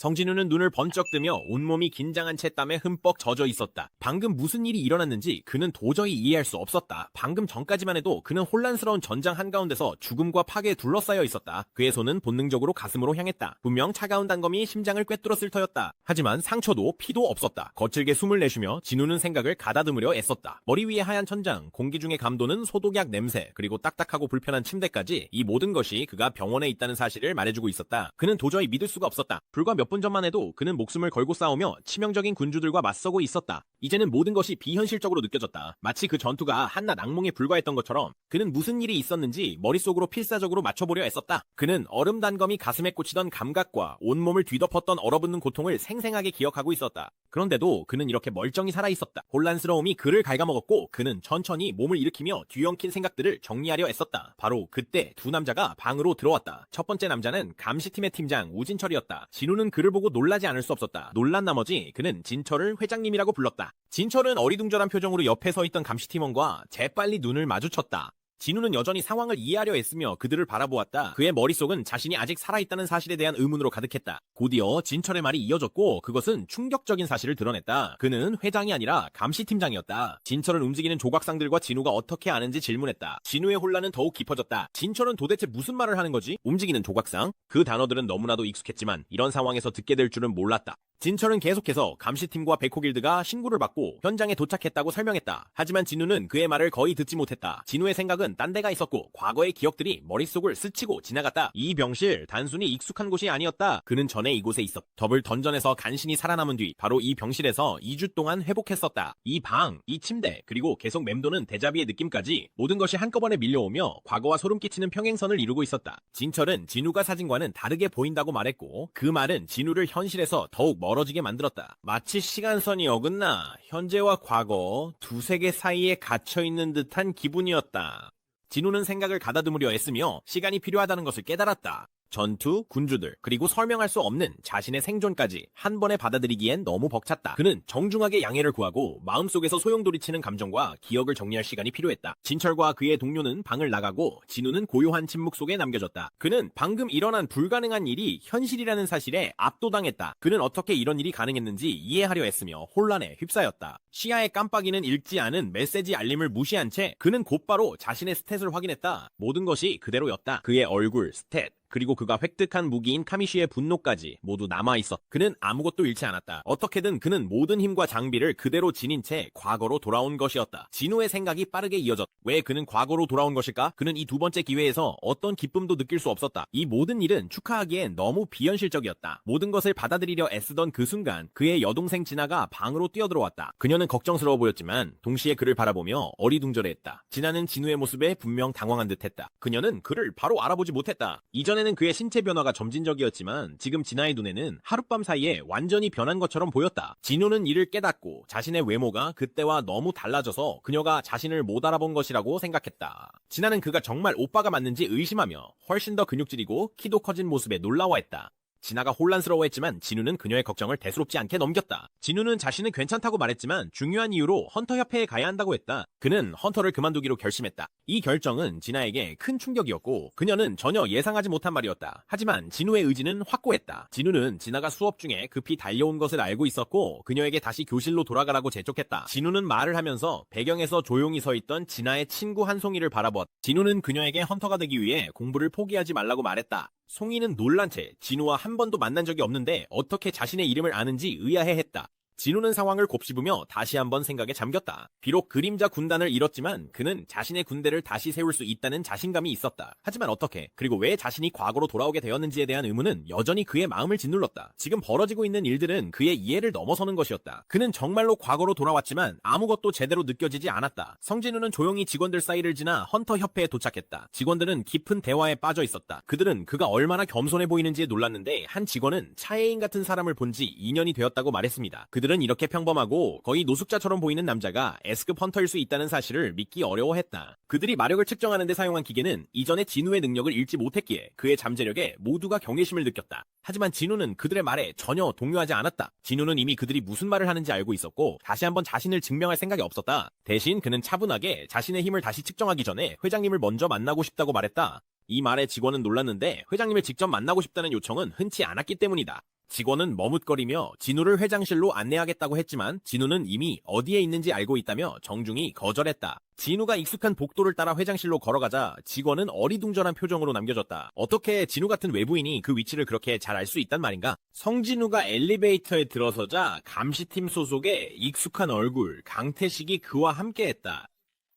성진우는 눈을 번쩍 뜨며 온몸이 긴장한 채 땀에 흠뻑 젖어 있었다. 방금 무슨 일이 일어났는지 그는 도저히 이해할 수 없었다. 방금 전까지만 해도 그는 혼란스러운 전장 한가운데서 죽음과 파괴에 둘러싸여 있었다. 그의 손은 본능적으로 가슴으로 향했다. 분명 차가운 단검이 심장을 꿰뚫었을 터였다. 하지만 상처도 피도 없었다. 거칠게 숨을 내쉬며 진우는 생각을 가다듬으려 애썼다. 머리 위에 하얀 천장, 공기 중에 감도는 소독약 냄새, 그리고 딱딱하고 불편한 침대까지 이 모든 것이 그가 병원에 있다는 사실을 말해주고 있었다. 그는 도저히 믿을 수가 없었다. 불과 몇 분 전만 해도 그는 목숨을 걸고 싸우며 치명적인 군주들과 맞서고 있었다. 이제는 모든 것이 비현실적으로 느껴졌다. 마치 그 전투가 한낱 악몽에 불과했던 것처럼 그는 무슨 일이 있었는지 머릿속으로 필사적으로 맞춰보려 애썼다. 그는 얼음 단검이 가슴에 꽂히던 감각과 온몸을 뒤덮었던 얼어붙는 고통을 생생하게 기억하고 있었다. 그런데도 그는 이렇게 멀쩡히 살아있었다. 혼란스러움이 그를 갉아먹었고 그는 천천히 몸을 일으키며 뒤엉킨 생각들을 정리하려 애썼다. 바로 그때 두 남자가 방으로 들어왔다. 첫 번째 남자는 감시팀의 팀장 우진철이었다. 진우는 그를 보고 놀라지 않을 수 없었다. 놀란 나머지 그는 진철을 회장님이라고 불렀다. 진철은 어리둥절한 표정으로 옆에 서 있던 감시팀원과 재빨리 눈을 마주쳤다. 진우는 여전히 상황을 이해하려 애쓰며 그들을 바라보았다. 그의 머릿속은 자신이 아직 살아있다는 사실에 대한 의문으로 가득했다. 곧이어 진철의 말이 이어졌고 그것은 충격적인 사실을 드러냈다. 그는 회장이 아니라 감시팀장이었다. 진철은 움직이는 조각상들과 진우가 어떻게 아는지 질문했다. 진우의 혼란은 더욱 깊어졌다. 진철은 도대체 무슨 말을 하는 거지? 움직이는 조각상? 그 단어들은 너무나도 익숙했지만 이런 상황에서 듣게 될 줄은 몰랐다. 진철은 계속해서 감시팀과 백호길드가 신고를 받고 현장에 도착했다고 설명했다. 하지만 진우는 그의 말을 거의 듣지 못했다. 진우의 생각은 딴 데가 있었고 과거의 기억들이 머릿속을 스치고 지나갔다. 이 병실 단순히 익숙한 곳이 아니었다. 그는 전에 이곳에 있었. 더블 던전에서 간신히 살아남은 뒤 바로 이 병실에서 2주 동안 회복했었다. 이 방, 이 침대, 그리고 계속 맴도는 데자비의 느낌까지 모든 것이 한꺼번에 밀려오며 과거와 소름 끼치는 평행선을 이루고 있었다. 진철은 진우가 사진과는 다르게 보인다고 말했고 그 말은 진우를 현실에서 더욱 멀어지게 만들었다. 마치 시간선이 어긋나 현재와 과거 두 세계 사이에 갇혀있는 듯한 기분이었다. 진우는 생각을 가다듬으려 애쓰며 시간이 필요하다는 것을 깨달았다. 전투, 군주들, 그리고 설명할 수 없는 자신의 생존까지 한 번에 받아들이기엔 너무 벅찼다. 그는 정중하게 양해를 구하고 마음속에서 소용돌이치는 감정과 기억을 정리할 시간이 필요했다. 진철과 그의 동료는 방을 나가고 진우는 고요한 침묵 속에 남겨졌다. 그는 방금 일어난 불가능한 일이 현실이라는 사실에 압도당했다. 그는 어떻게 이런 일이 가능했는지 이해하려 했으며 혼란에 휩싸였다. 시야의 깜빡이는 읽지 않은 메시지 알림을 무시한 채 그는 곧바로 자신의 스탯을 확인했다. 모든 것이 그대로였다. 그의 얼굴, 스탯, 그리고 그가 획득한 무기인 카미쉬의 분노까지 모두 남아있었. 그는 아무것도 잃지 않았다. 어떻게든 그는 모든 힘과 장비를 그대로 지닌 채 과거로 돌아온 것이었다. 진우의 생각이 빠르게 이어졌. 왜 그는 과거로 돌아온 것일까? 그는 이 두 번째 기회에서 어떤 기쁨도 느낄 수 없었다. 이 모든 일은 축하하기엔 너무 비현실적이었다. 모든 것을 받아들이려 애쓰던 그 순간 그의 여동생 진아가 방으로 뛰어들어왔다. 그녀는 걱정스러워 보였지만 동시에 그를 바라보며 어리둥절해했다. 진아는 진우의 모습에 분명 당황한 듯했다. 그녀는 그를 바로 알아보지 못했다. 이전에는 그의 신체 변화가 점진적이었지만 지금 진아의 눈에는 하룻밤 사이에 완전히 변한 것처럼 보였다. 진우는 이를 깨닫고 자신의 외모가 그때와 너무 달라져서 그녀가 자신을 못 알아본 것이라고 생각했다. 진아는 그가 정말 오빠가 맞는지 의심하며 훨씬 더 근육질이고 키도 커진 모습에 놀라워했다. 진아가 혼란스러워했지만 진우는 그녀의 걱정을 대수롭지 않게 넘겼다. 진우는 자신은 괜찮다고 말했지만 중요한 이유로 헌터 협회에 가야 한다고 했다. 그는 헌터를 그만두기로 결심했다. 이 결정은 진아에게 큰 충격이었고 그녀는 전혀 예상하지 못한 말이었다. 하지만 진우의 의지는 확고했다. 진우는 진아가 수업 중에 급히 달려온 것을 알고 있었고 그녀에게 다시 교실로 돌아가라고 재촉했다. 진우는 말을 하면서 배경에서 조용히 서 있던 진아의 친구 한송이를 바라보았다. 진우는 그녀에게 헌터가 되기 위해 공부를 포기하지 말라고 말했다. 송이는 놀란 채 진우와 한 번도 만난 적이 없는데 어떻게 자신의 이름을 아는지 의아해했다. 진우는 상황을 곱씹으며 다시 한번 생각에 잠겼다. 비록 그림자 군단을 잃었지만 그는 자신의 군대를 다시 세울 수 있다는 자신감이 있었다. 하지만 어떻게, 그리고 왜 자신이 과거로 돌아오게 되었는지에 대한 의문은 여전히 그의 마음을 짓눌렀다. 지금 벌어지고 있는 일들은 그의 이해를 넘어서는 것이었다. 그는 정말로 과거로 돌아왔지만 아무것도 제대로 느껴지지 않았다. 성진우는 조용히 직원들 사이를 지나 헌터 협회에 도착했다. 직원들은 깊은 대화에 빠져 있었다. 그들은 그가 얼마나 겸손해 보이는지에 놀랐는데 한 직원은 차예인 같은 사람을 본 지 2년이 되었다고 말했습니다. 그들은 이렇게 평범하고 거의 노숙자처럼 보이는 남자가 S급 헌터일 수 있다는 사실을 믿기 어려워했다. 그들이 마력을 측정하는 데 사용한 기계는 이전에 진우의 능력을 읽지 못했기에 그의 잠재력에 모두가 경외심을 느꼈다. 하지만 진우는 그들의 말에 전혀 동요하지 않았다. 진우는 이미 그들이 무슨 말을 하는지 알고 있었고 다시 한번 자신을 증명할 생각이 없었다. 대신 그는 차분하게 자신의 힘을 다시 측정하기 전에 회장님을 먼저 만나고 싶다고 말했다. 이 말에 직원은 놀랐는데 회장님을 직접 만나고 싶다는 요청은 흔치 않았기 때문이다. 직원은 머뭇거리며 진우를 회장실로 안내하겠다고 했지만 진우는 이미 어디에 있는지 알고 있다며 정중히 거절했다. 진우가 익숙한 복도를 따라 회장실로 걸어가자 직원은 어리둥절한 표정으로 남겨졌다. 어떻게 진우 같은 외부인이 그 위치를 그렇게 잘 알 수 있단 말인가? 성진우가 엘리베이터에 들어서자 감시팀 소속의 익숙한 얼굴 강태식이 그와 함께했다.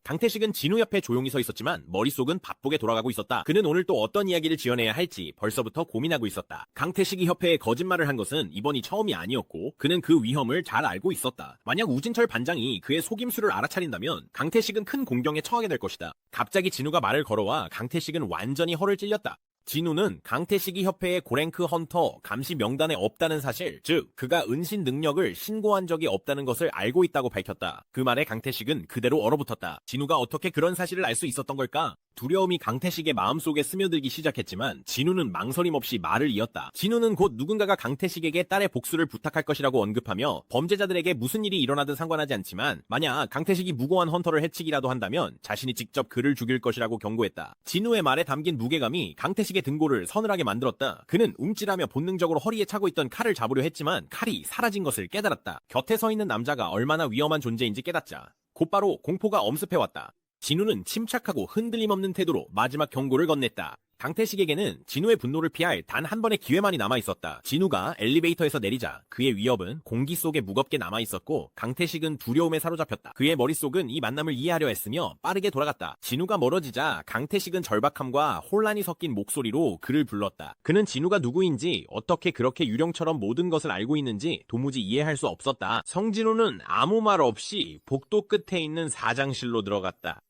강태식은 진우 옆에 조용히 서 있었지만 머릿속은 바쁘게 돌아가고 있었다. 그는 오늘 또 어떤 이야기를 지어내야 할지 벌써부터 고민하고 있었다. 강태식이 협회에 거짓말을 한 것은 이번이 처음이 아니었고 그는 그 위험을 잘 알고 있었다. 만약 우진철 반장이 그의 속임수를 알아차린다면 강태식은 큰 공경에 처하게 될 것이다. 갑자기 진우가 말을 걸어와 강태식은 완전히 허를 찔렸다. 진우는 강태식이 협회의 고랭크 헌터 감시 명단에 없다는 사실, 즉 그가 은신 능력을 신고한 적이 없다는 것을 알고 있다고 밝혔다. 그 말에 강태식은 그대로 얼어붙었다. 진우가 어떻게 그런 사실을 알 수 있었던 걸까? 두려움이 강태식의 마음속에 스며들기 시작했지만 진우는 망설임 없이 말을 이었다. 진우는 곧 누군가가 강태식에게 딸의 복수를 부탁할 것이라고 언급하며 범죄자들에게 무슨 일이 일어나든 상관하지 않지만 만약 강태식이 무고한 헌터를 해치기라도 한다면 자신이 직접 그를 죽일 것이라고 경고했다. 진우의 말에 담긴 무게감이 강태식의 등골을 서늘하게 만들었다. 그는 움찔하며 본능적으로 허리에 차고 있던 칼을 잡으려 했지만 칼이 사라진 것을 깨달았다. 곁에 서 있는 남자가 얼마나 위험한 존재인지 깨닫자 곧바로 공포가 엄습해왔다. 진우는 침착하고 흔들림 없는 태도로 마지막 경고를 건넸다. 강태식에게는 진우의 분노를 피할 단 한 번의 기회만이 남아있었다. 진우가 엘리베이터에서 내리자 그의 위협은 공기 속에 무겁게 남아있었고 강태식은 두려움에 사로잡혔다. 그의 머릿속은 이 만남을 이해하려 했으며 빠르게 돌아갔다. 진우가 멀어지자 강태식은 절박함과 혼란이 섞인 목소리로 그를 불렀다. 그는 진우가 누구인지 어떻게 그렇게 유령처럼 모든 것을 알고 있는지 도무지 이해할 수 없었다. 성진우는 아무 말 없이 복도 끝에 있는 사장실로 들어갔다.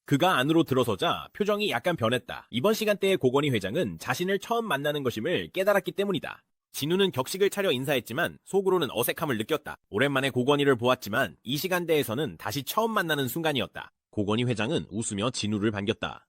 그가 안으로 들어서자 표정이 약간 변했다. 이번 시간대의 고건희 회장은 자신을 처음 만나는 것임을 깨달았기 때문이다. 진우는 격식을 차려 인사했지만 속으로는 어색함을 느꼈다. 오랜만에 고건희를 보았지만 이 시간대에서는 다시 처음 만나는 순간이었다. 고건희 회장은 웃으며 진우를 반겼다.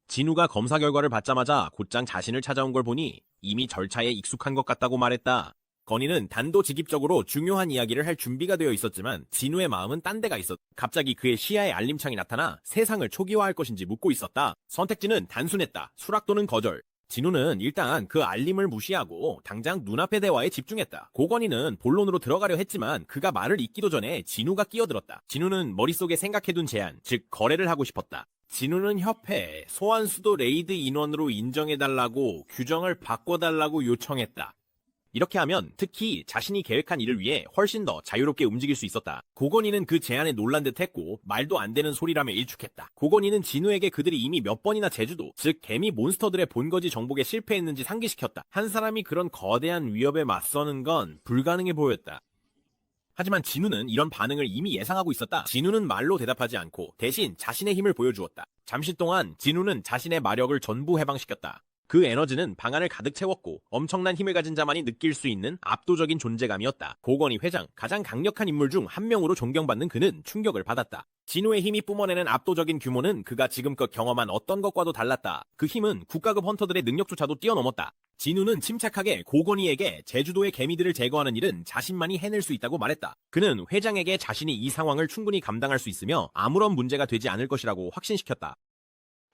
진우가 검사 결과를 받자마자 곧장 자신을 찾아온 걸 보니 이미 절차에 익숙한 것 같다고 말했다. 건희는 단도직입적으로 중요한 이야기를 할 준비가 되어 있었지만 진우의 마음은 딴 데가 있었다. 갑자기 그의 시야에 알림창이 나타나 세상을 초기화할 것인지 묻고 있었다. 선택지는 단순했다. 수락 또는 거절. 진우는 일단 그 알림을 무시하고 당장 눈앞의 대화에 집중했다. 고건희는 본론으로 들어가려 했지만 그가 말을 잇기도 전에 진우가 끼어들었다. 진우는 머릿속에 생각해둔 제안, 즉 거래를 하고 싶었다. 진우는 협회에 소환수도 레이드 인원으로 인정해달라고 규정을 바꿔달라고 요청했다. 이렇게 하면 특히 자신이 계획한 일을 위해 훨씬 더 자유롭게 움직일 수 있었다. 고건희는 그 제안에 놀란 듯 했고 말도 안 되는 소리라며 일축했다. 고건희는 진우에게 그들이 이미 몇 번이나 제주도, 즉 개미 몬스터들의 본거지 정복에 실패했는지 상기시켰다. 한 사람이 그런 거대한 위협에 맞서는 건 불가능해 보였다. 하지만 진우는 이런 반응을 이미 예상하고 있었다. 진우는 말로 대답하지 않고 대신 자신의 힘을 보여주었다. 잠시 동안 진우는 자신의 마력을 전부 해방시켰다. 그 에너지는 방 안을 가득 채웠고 엄청난 힘을 가진 자만이 느낄 수 있는 압도적인 존재감이었다. 고건희 회장, 가장 강력한 인물 중 한 명으로 존경받는 그는 충격을 받았다. 진우의 힘이 뿜어내는 압도적인 규모는 그가 지금껏 경험한 어떤 것과도 달랐다. 그 힘은 국가급 헌터들의 능력조차도 뛰어넘었다. 진우는 침착하게 고건희에게 제주도의 개미들을 제거하는 일은 자신만이 해낼 수 있다고 말했다. 그는 회장에게 자신이 이 상황을 충분히 감당할 수 있으며 아무런 문제가 되지 않을 것이라고 확신시켰다.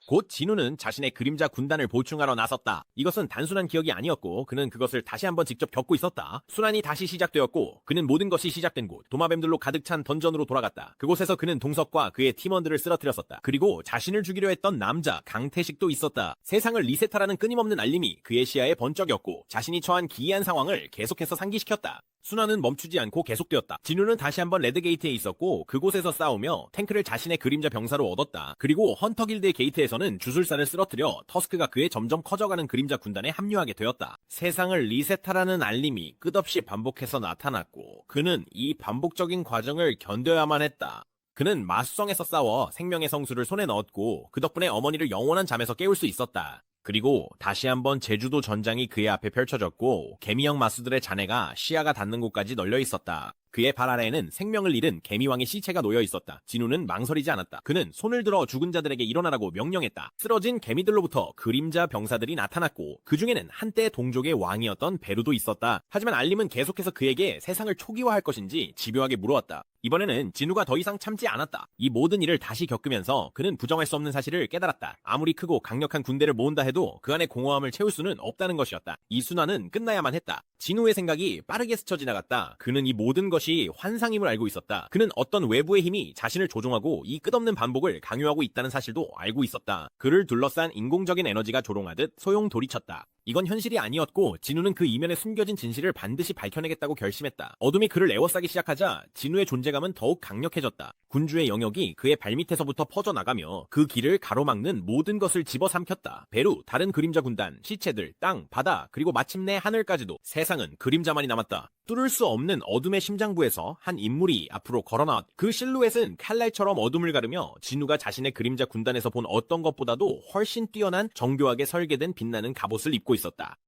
곧 진우는 자신의 그림자 군단을 보충하러 나섰다. 이것은 단순한 기억이 아니었고 그는 그것을 다시 한번 직접 겪고 있었다. 순환이 다시 시작되었고 그는 모든 것이 시작된 곳 도마뱀들로 가득 찬 던전으로 돌아갔다. 그곳에서 그는 동석과 그의 팀원들을 쓰러뜨렸었다. 그리고 자신을 죽이려 했던 남자 강태식도 있었다. 세상을 리셋하라는 끊임없는 알림이 그의 시야에 번쩍였고 자신이 처한 기이한 상황을 계속해서 상기시켰다. 순환은 멈추지 않고 계속되었다. 진우는 다시 한번 레드게이트에 있었고 그곳에서 싸우며 탱크를 자신의 그림자 병사로 얻었다. 그리고 헌터 길드의 게이트에서는 주술사를 쓰러뜨려 터스크가 그의 점점 커져가는 그림자 군단에 합류하게 되었다. 세상을 리셋하라는 알림이 끝없이 반복해서 나타났고 그는 이 반복적인 과정을 견뎌야만 했다. 그는 마수성에서 싸워 생명의 성수를 손에 넣었고 그 덕분에 어머니를 영원한 잠에서 깨울 수 있었다. 그리고 다시 한번 제주도 전장이 그의 앞에 펼쳐졌고 개미형 마수들의 잔해가 시야가 닿는 곳까지 널려 있었다. 그의 발 아래에는 생명을 잃은 개미왕의 시체가 놓여 있었다. 진우는 망설이지 않았다. 그는 손을 들어 죽은 자들에게 일어나라고 명령했다. 쓰러진 개미들로부터 그림자 병사들이 나타났고 그 중에는 한때 동족의 왕이었던 베루도 있었다. 하지만 알림은 계속해서 그에게 세상을 초기화할 것인지 집요하게 물어왔다. 이번에는 진우가 더 이상 참지 않았다. 이 모든 일을 다시 겪으면서 그는 부정할 수 없는 사실을 깨달았다. 아무리 크고 강력한 군대를 모은다 해도 그 안에 공허함을 채울 수는 없다는 것이었다. 이 순환은 끝나야만 했다. 진우의 생각이 빠르게 스쳐 지나갔다. 그는 이 모든 것이 환상임을 알고 있었다. 그는 어떤 외부의 힘이 자신을 조종하고 이 끝없는 반복을 강요하고 있다는 사실도 알고 있었다. 그를 둘러싼 인공적인 에너지가 조롱하듯 소용돌이쳤다. 이건 현실이 아니었고 진우는 그 이면에 숨겨진 진실을 반드시 밝혀내겠다고 결심했다. 어둠이 그를 에워싸기 시작하자 진우의 존재감은 더욱 강력해졌다. 군주의 영역이 그의 발밑에서부터 퍼져나가며 그 길을 가로막는 모든 것을 집어삼켰다. 베루, 다른 그림자 군단, 시체들, 땅, 바다, 그리고 마침내 하늘까지도 세상은 그림자만이 남았다. 뚫을 수 없는 어둠의 심장부에서 한 인물이 앞으로 걸어나왔다. 그 실루엣은 칼날처럼 어둠을 가르며 진우가 자신의 그림자 군단에서 본 어떤 것보다도 훨씬 뛰어난 정교하게 설계된 빛나는 갑옷을 입고 있었다.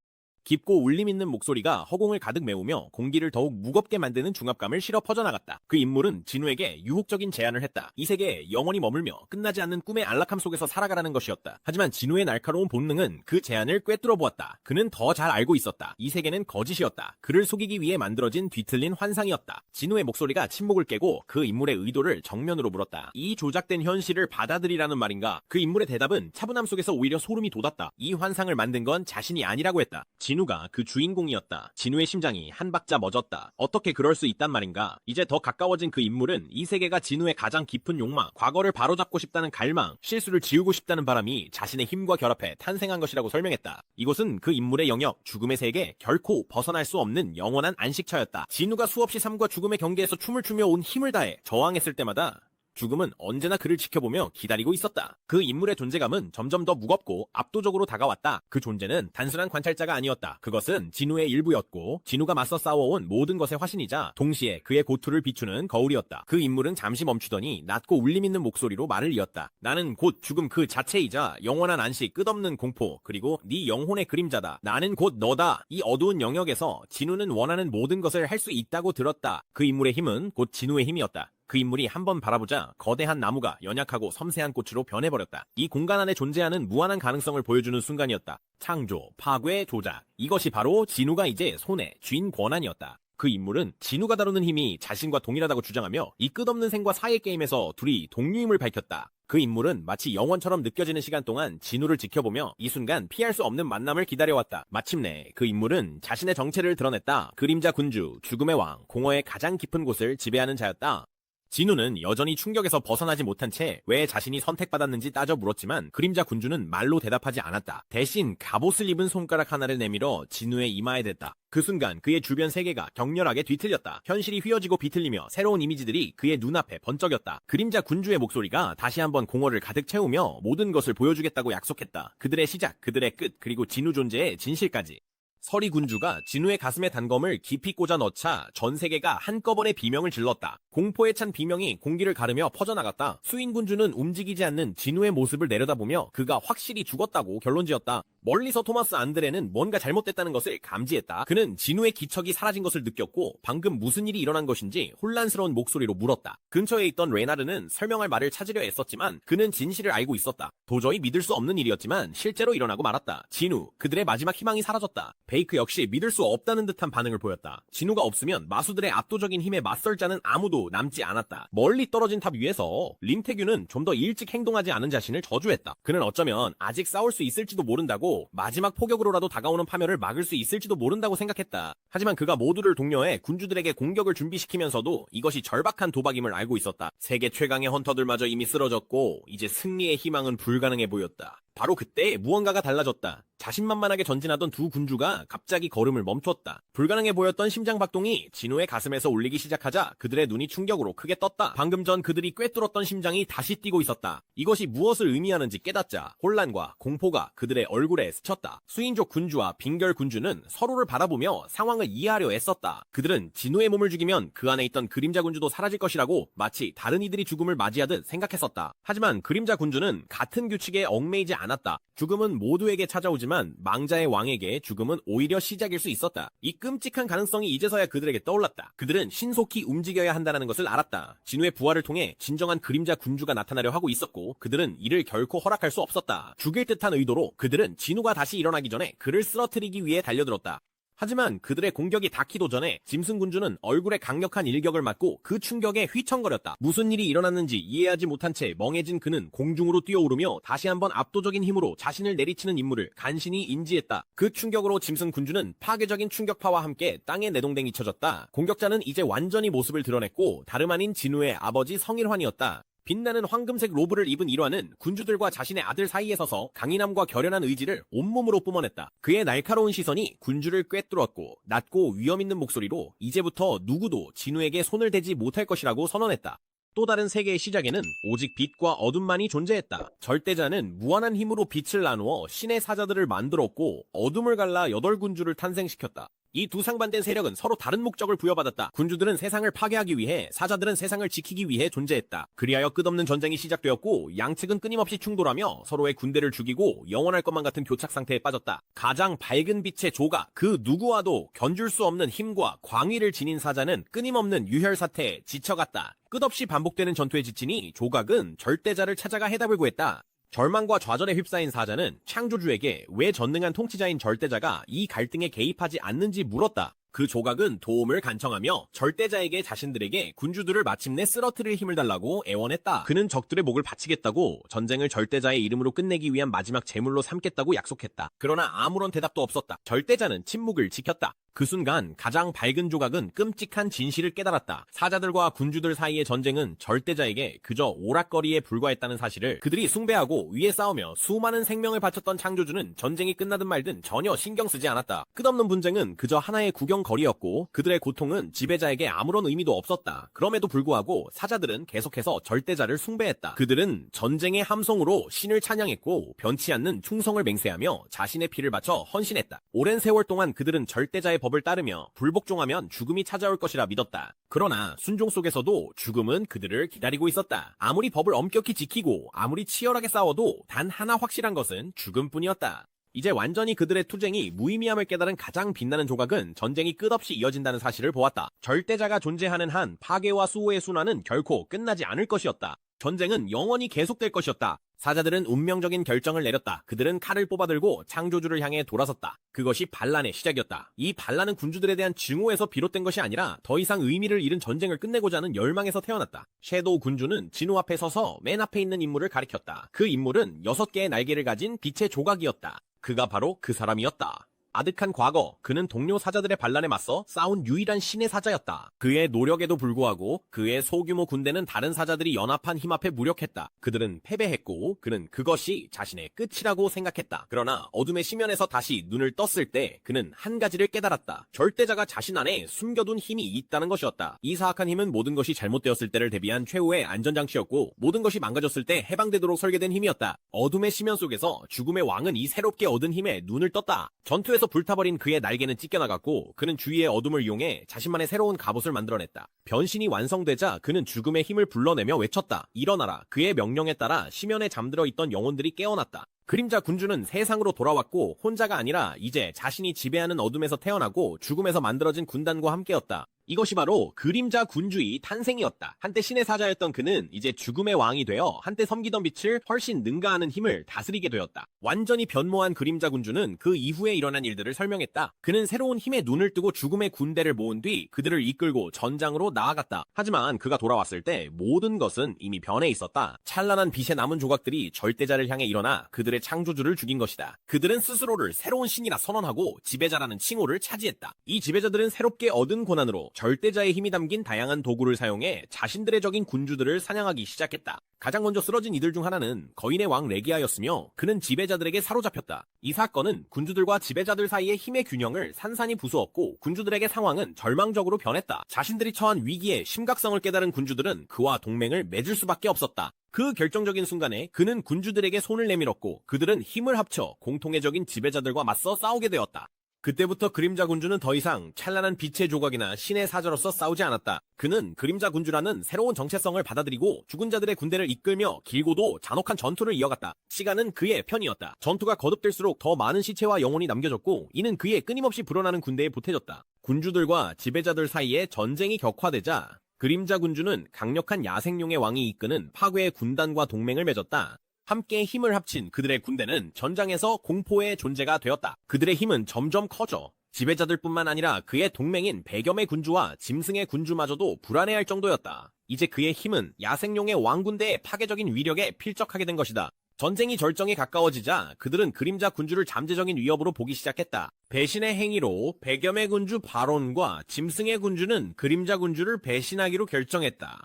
깊고 울림 있는 목소리가 허공을 가득 메우며 공기를 더욱 무겁게 만드는 중압감을 실어 퍼져나갔다. 그 인물은 진우에게 유혹적인 제안을 했다. 이 세계에 영원히 머물며 끝나지 않는 꿈의 안락함 속에서 살아가라는 것이었다. 하지만 진우의 날카로운 본능은 그 제안을 꿰뚫어 보았다. 그는 더 잘 알고 있었다. 이 세계는 거짓이었다. 그를 속이기 위해 만들어진 뒤틀린 환상이었다. 진우의 목소리가 침묵을 깨고 그 인물의 의도를 정면으로 물었다. 이 조작된 현실을 받아들이라는 말인가? 그 인물의 대답은 차분함 속에서 오히려 소름이 돋았다. 이 환상을 만든 건 자신이 아니라고 했다. 진우가 그 주인공이었다. 진우의 심장이 한 박자 멎었다. 어떻게 그럴 수 있단 말인가? 이제 더 가까워진 그 인물은 이 세계가 진우의 가장 깊은 욕망, 과거를 바로잡고 싶다는 갈망, 실수를 지우고 싶다는 바람이 자신의 힘과 결합해 탄생한 것이라고 설명했다. 이곳은 그 인물의 영역, 죽음의 세계, 결코 벗어날 수 없는 영원한 안식처였다. 진우가 수없이 삶과 죽음의 경계에서 춤을 추며 온 힘을 다해 저항했을 때마다 죽음은 언제나 그를 지켜보며 기다리고 있었다. 그 인물의 존재감은 점점 더 무겁고 압도적으로 다가왔다. 그 존재는 단순한 관찰자가 아니었다. 그것은 진우의 일부였고 진우가 맞서 싸워온 모든 것의 화신이자 동시에 그의 고투를 비추는 거울이었다. 그 인물은 잠시 멈추더니 낮고 울림 있는 목소리로 말을 이었다. 나는 곧 죽음 그 자체이자 영원한 안식, 끝없는 공포, 그리고 네 영혼의 그림자다. 나는 곧 너다. 이 어두운 영역에서 진우는 원하는 모든 것을 할 수 있다고 들었다. 그 인물의 힘은 곧 진우의 힘이었다. 그 인물이 한번 바라보자 거대한 나무가 연약하고 섬세한 꽃으로 변해버렸다. 이 공간 안에 존재하는 무한한 가능성을 보여주는 순간이었다. 창조, 파괴, 조작. 이것이 바로 진우가 이제 손에 쥔 권한이었다. 그 인물은 진우가 다루는 힘이 자신과 동일하다고 주장하며 이 끝없는 생과 사의 게임에서 둘이 동류임을 밝혔다. 그 인물은 마치 영원처럼 느껴지는 시간 동안 진우를 지켜보며 이 순간 피할 수 없는 만남을 기다려왔다. 마침내 그 인물은 자신의 정체를 드러냈다. 그림자 군주, 죽음의 왕, 공허의 가장 깊은 곳을 지배하는 자였다. 진우는 여전히 충격에서 벗어나지 못한 채 왜 자신이 선택받았는지 따져 물었지만 그림자 군주는 말로 대답하지 않았다. 대신 갑옷을 입은 손가락 하나를 내밀어 진우의 이마에 댔다. 그 순간 그의 주변 세계가 격렬하게 뒤틀렸다. 현실이 휘어지고 비틀리며 새로운 이미지들이 그의 눈앞에 번쩍였다. 그림자 군주의 목소리가 다시 한번 공허를 가득 채우며 모든 것을 보여주겠다고 약속했다. 그들의 시작, 그들의 끝, 그리고 진우 존재의 진실까지. 서리 군주가 진우의 가슴에 단검을 깊이 꽂아 넣자 전 세계가 한꺼번에 비명을 질렀다. 공포에 찬 비명이 공기를 가르며 퍼져나갔다. 수인 군주는 움직이지 않는 진우의 모습을 내려다보며 그가 확실히 죽었다고 결론지었다. 멀리서 토마스 안드레는 뭔가 잘못됐다는 것을 감지했다. 그는 진우의 기척이 사라진 것을 느꼈고 방금 무슨 일이 일어난 것인지 혼란스러운 목소리로 물었다. 근처에 있던 레나르는 설명할 말을 찾으려 애썼지만 그는 진실을 알고 있었다. 도저히 믿을 수 없는 일이었지만 실제로 일어나고 말았다. 진우, 그들의 마지막 희망이 사라졌다. 베이크 역시 믿을 수 없다는 듯한 반응을 보였다. 진우가 없으면 마수들의 압도적인 힘에 맞설 자는 아무도 남지 않았다. 멀리 떨어진 탑 위에서 림태규는 좀 더 일찍 행동하지 않은 자신을 저주했다. 그는 어쩌면 아직 싸울 수 있을지도 모른다고, 마지막 포격으로라도 다가오는 파멸을 막을 수 있을지도 모른다고 생각했다. 하지만 그가 모두를 독려해 군주들에게 공격을 준비시키면서도 이것이 절박한 도박임을 알고 있었다. 세계 최강의 헌터들마저 이미 쓰러졌고 이제 승리의 희망은 불가능해 보였다. 바로 그때 무언가가 달라졌다. 자신만만하게 전진하던 두 군주가 갑자기 걸음을 멈췄다. 불가능해 보였던 심장박동이 진우의 가슴에서 울리기 시작하자 그들의 눈이 충격으로 크게 떴다. 방금 전 그들이 꿰뚫었던 심장이 다시 뛰고 있었다. 이것이 무엇을 의미하는지 깨닫자 혼란과 공포가 그들의 얼굴에 스쳤다. 수인족 군주와 빙결 군주는 서로를 바라보며 상황을 이해하려 애썼다. 그들은 진우의 몸을 죽이면 그 안에 있던 그림자 군주도 사라질 것이라고 마치 다른 이들이 죽음을 맞이하듯 생각했었다. 하지만 그림자 군주는 같은 규칙에 얽매이지 않았다. 죽음은 모두에게 찾아오지만 망자의 왕에게 죽음은 오히려 시작일 수 있었다. 이 끔찍한 가능성이 이제서야 그들에게 떠올랐다. 그들은 신속히 움직여야 한다는 것을 알았다. 진우의 부활을 통해 진정한 그림자 군주가 나타나려 하고 있었고 그들은 이를 결코 허락할 수 없었다. 죽일 듯한 의도로 그들은 진우가 다시 일어나기 전에 그를 쓰러뜨리기 위해 달려들었다. 하지만 그들의 공격이 닿기도 전에 짐승 군주는 얼굴에 강력한 일격을 맞고 그 충격에 휘청거렸다. 무슨 일이 일어났는지 이해하지 못한 채 멍해진 그는 공중으로 뛰어오르며 다시 한번 압도적인 힘으로 자신을 내리치는 인물을 간신히 인지했다. 그 충격으로 짐승 군주는 파괴적인 충격파와 함께 땅에 내동댕이 쳐졌다. 공격자는 이제 완전히 모습을 드러냈고 다름 아닌 진우의 아버지 성일환이었다. 빛나는 황금색 로브를 입은 일화는 군주들과 자신의 아들 사이에 서서 강인함과 결연한 의지를 온몸으로 뿜어냈다. 그의 날카로운 시선이 군주를 꿰뚫었고 낮고 위험있는 목소리로 이제부터 누구도 진우에게 손을 대지 못할 것이라고 선언했다. 또 다른 세계의 시작에는 오직 빛과 어둠만이 존재했다. 절대자는 무한한 힘으로 빛을 나누어 신의 사자들을 만들었고 어둠을 갈라 8군주를 탄생시켰다. 이 두 상반된 세력은 서로 다른 목적을 부여받았다. 군주들은 세상을 파괴하기 위해, 사자들은 세상을 지키기 위해 존재했다. 그리하여 끝없는 전쟁이 시작되었고 양측은 끊임없이 충돌하며 서로의 군대를 죽이고 영원할 것만 같은 교착 상태에 빠졌다. 가장 밝은 빛의 조가, 그 누구와도 견줄 수 없는 힘과 광의를 지닌 사자는 끊임없는 유혈 사태에 지쳐갔다. 끝없이 반복되는 전투에 지치니 조각은 절대자를 찾아가 해답을 구했다. 절망과 좌절에 휩싸인 사자는 창조주에게 왜 전능한 통치자인 절대자가 이 갈등에 개입하지 않는지 물었다. 그 조각은 도움을 간청하며 절대자에게 자신들에게 군주들을 마침내 쓰러뜨릴 힘을 달라고 애원했다. 그는 적들의 목을 바치겠다고 전쟁을 절대자의 이름으로 끝내기 위한 마지막 제물로 삼겠다고 약속했다. 그러나 아무런 대답도 없었다. 절대자는 침묵을 지켰다. 그 순간 가장 밝은 조각은 끔찍한 진실을 깨달았다. 사자들과 군주들 사이의 전쟁은 절대자에게 그저 오락거리에 불과했다는 사실을. 그들이 숭배하고 위에 싸우며 수많은 생명을 바쳤던 창조주는 전쟁이 끝나든 말든 전혀 신경 쓰지 않았다. 끝없는 분쟁은 그저 하나의 구경거리였고 그들의 고통은 지배자에게 아무런 의미도 없었다. 그럼에도 불구하고 사자들은 계속해서 절대자를 숭배했다. 그들은 전쟁의 함성으로 신을 찬양했고 변치 않는 충성을 맹세하며 자신의 피를 바쳐 헌신했다. 오랜 세월 동안 그들은 절대자의 법을 따르며 불복종하면 죽음이 찾아올 것이라 믿었다. 그러나 순종 속에서도 죽음은 그들을 기다리고 있었다. 아무리 법을 엄격히 지키고 아무리 치열하게 싸워도 단 하나 확실한 것은 죽음뿐이었다. 이제 완전히 그들의 투쟁이 무의미함을 깨달은 가장 빛나는 조각은 전쟁이 끝없이 이어진다는 사실을 보았다. 절대자가 존재하는 한 파괴와 수호의 순환은 결코 끝나지 않을 것이었다. 전쟁은 영원히 계속될 것이었다. 사자들은 운명적인 결정을 내렸다. 그들은 칼을 뽑아들고 창조주를 향해 돌아섰다. 그것이 반란의 시작이었다. 이 반란은 군주들에 대한 증오에서 비롯된 것이 아니라 더 이상 의미를 잃은 전쟁을 끝내고자 하는 열망에서 태어났다. 섀도우 군주는 진우 앞에 서서 맨 앞에 있는 인물을 가리켰다. 그 인물은 6개의 날개를 가진 빛의 조각이었다. 그가 바로 그 사람이었다. 아득한 과거, 그는 동료 사자들의 반란에 맞서 싸운 유일한 신의 사자였다. 그의 노력에도 불구하고 그의 소규모 군대는 다른 사자들이 연합한 힘 앞에 무력했다. 그들은 패배했고 그는 그것이 자신의 끝이라고 생각했다. 그러나 어둠의 심연에서 다시 눈을 떴을 때 그는 한 가지를 깨달았다. 절대자가 자신 안에 숨겨둔 힘이 있다는 것이었다. 이 사악한 힘은 모든 것이 잘못되었을 때를 대비한 최후의 안전장치였고 모든 것이 망가졌을 때 해방되도록 설계된 힘이었다. 어둠의 심연 속에서 죽음의 왕은 이 새롭게 얻은 힘에 눈을 떴다. 전투에서 불타버린 그의 날개는 찢겨나갔고 그는 주위의 어둠을 이용해 자신만의 새로운 갑옷을 만들어냈다. 변신이 완성되자 그는 죽음의 힘을 불러내며 외쳤다. 일어나라. 그의 명령에 따라 심연에 잠들어 있던 영혼들이 깨어났다. 그림자 군주는 세상으로 돌아왔고 혼자가 아니라 이제 자신이 지배하는 어둠에서 태어나고 죽음에서 만들어진 군단과 함께였다. 이것이 바로 그림자 군주의 탄생이었다. 한때 신의 사자였던 그는 이제 죽음의 왕이 되어 한때 섬기던 빛을 훨씬 능가하는 힘을 다스리게 되었다. 완전히 변모한 그림자 군주는 그 이후에 일어난 일들을 설명했다. 그는 새로운 힘에 눈을 뜨고 죽음의 군대를 모은 뒤 그들을 이끌고 전장으로 나아갔다. 하지만 그가 돌아왔을 때 모든 것은 이미 변해 있었다. 찬란한 빛의 남은 조각들이 절대자를 향해 일어나 그들의 창조주를 죽인 것이다. 그들은 스스로를 새로운 신이라 선언하고 지배자라는 칭호를 차지했다. 이 지배자들은 새롭게 얻은 고난으로 절대자의 힘이 담긴 다양한 도구를 사용해 자신들의 적인 군주들을 사냥하기 시작했다. 가장 먼저 쓰러진 이들 중 하나는 거인의 왕 레기아였으며 그는 지배자들에게 사로잡혔다. 이 사건은 군주들과 지배자들 사이의 힘의 균형을 산산이 부수었고 군주들에게 상황은 절망적으로 변했다. 자신들이 처한 위기의 심각성을 깨달은 군주들은 그와 동맹을 맺을 수밖에 없었다. 그 결정적인 순간에 그는 군주들에게 손을 내밀었고 그들은 힘을 합쳐 공통의 적인 지배자들과 맞서 싸우게 되었다. 그때부터 그림자 군주는 더 이상 찬란한 빛의 조각이나 신의 사자로서 싸우지 않았다. 그는 그림자 군주라는 새로운 정체성을 받아들이고 죽은 자들의 군대를 이끌며 길고도 잔혹한 전투를 이어갔다. 시간은 그의 편이었다. 전투가 거듭될수록 더 많은 시체와 영혼이 남겨졌고 이는 그의 끊임없이 불어나는 군대에 보태졌다. 군주들과 지배자들 사이에 전쟁이 격화되자 그림자 군주는 강력한 야생용의 왕이 이끄는 파괴의 군단과 동맹을 맺었다. 함께 힘을 합친 그들의 군대는 전장에서 공포의 존재가 되었다. 그들의 힘은 점점 커져 지배자들뿐만 아니라 그의 동맹인 백염의 군주와 짐승의 군주마저도 불안해할 정도였다. 이제 그의 힘은 야생용의 왕군대의 파괴적인 위력에 필적하게 된 것이다. 전쟁이 절정에 가까워지자 그들은 그림자 군주를 잠재적인 위협으로 보기 시작했다. 배신의 행위로 백염의 군주 바론과 짐승의 군주는 그림자 군주를 배신하기로 결정했다.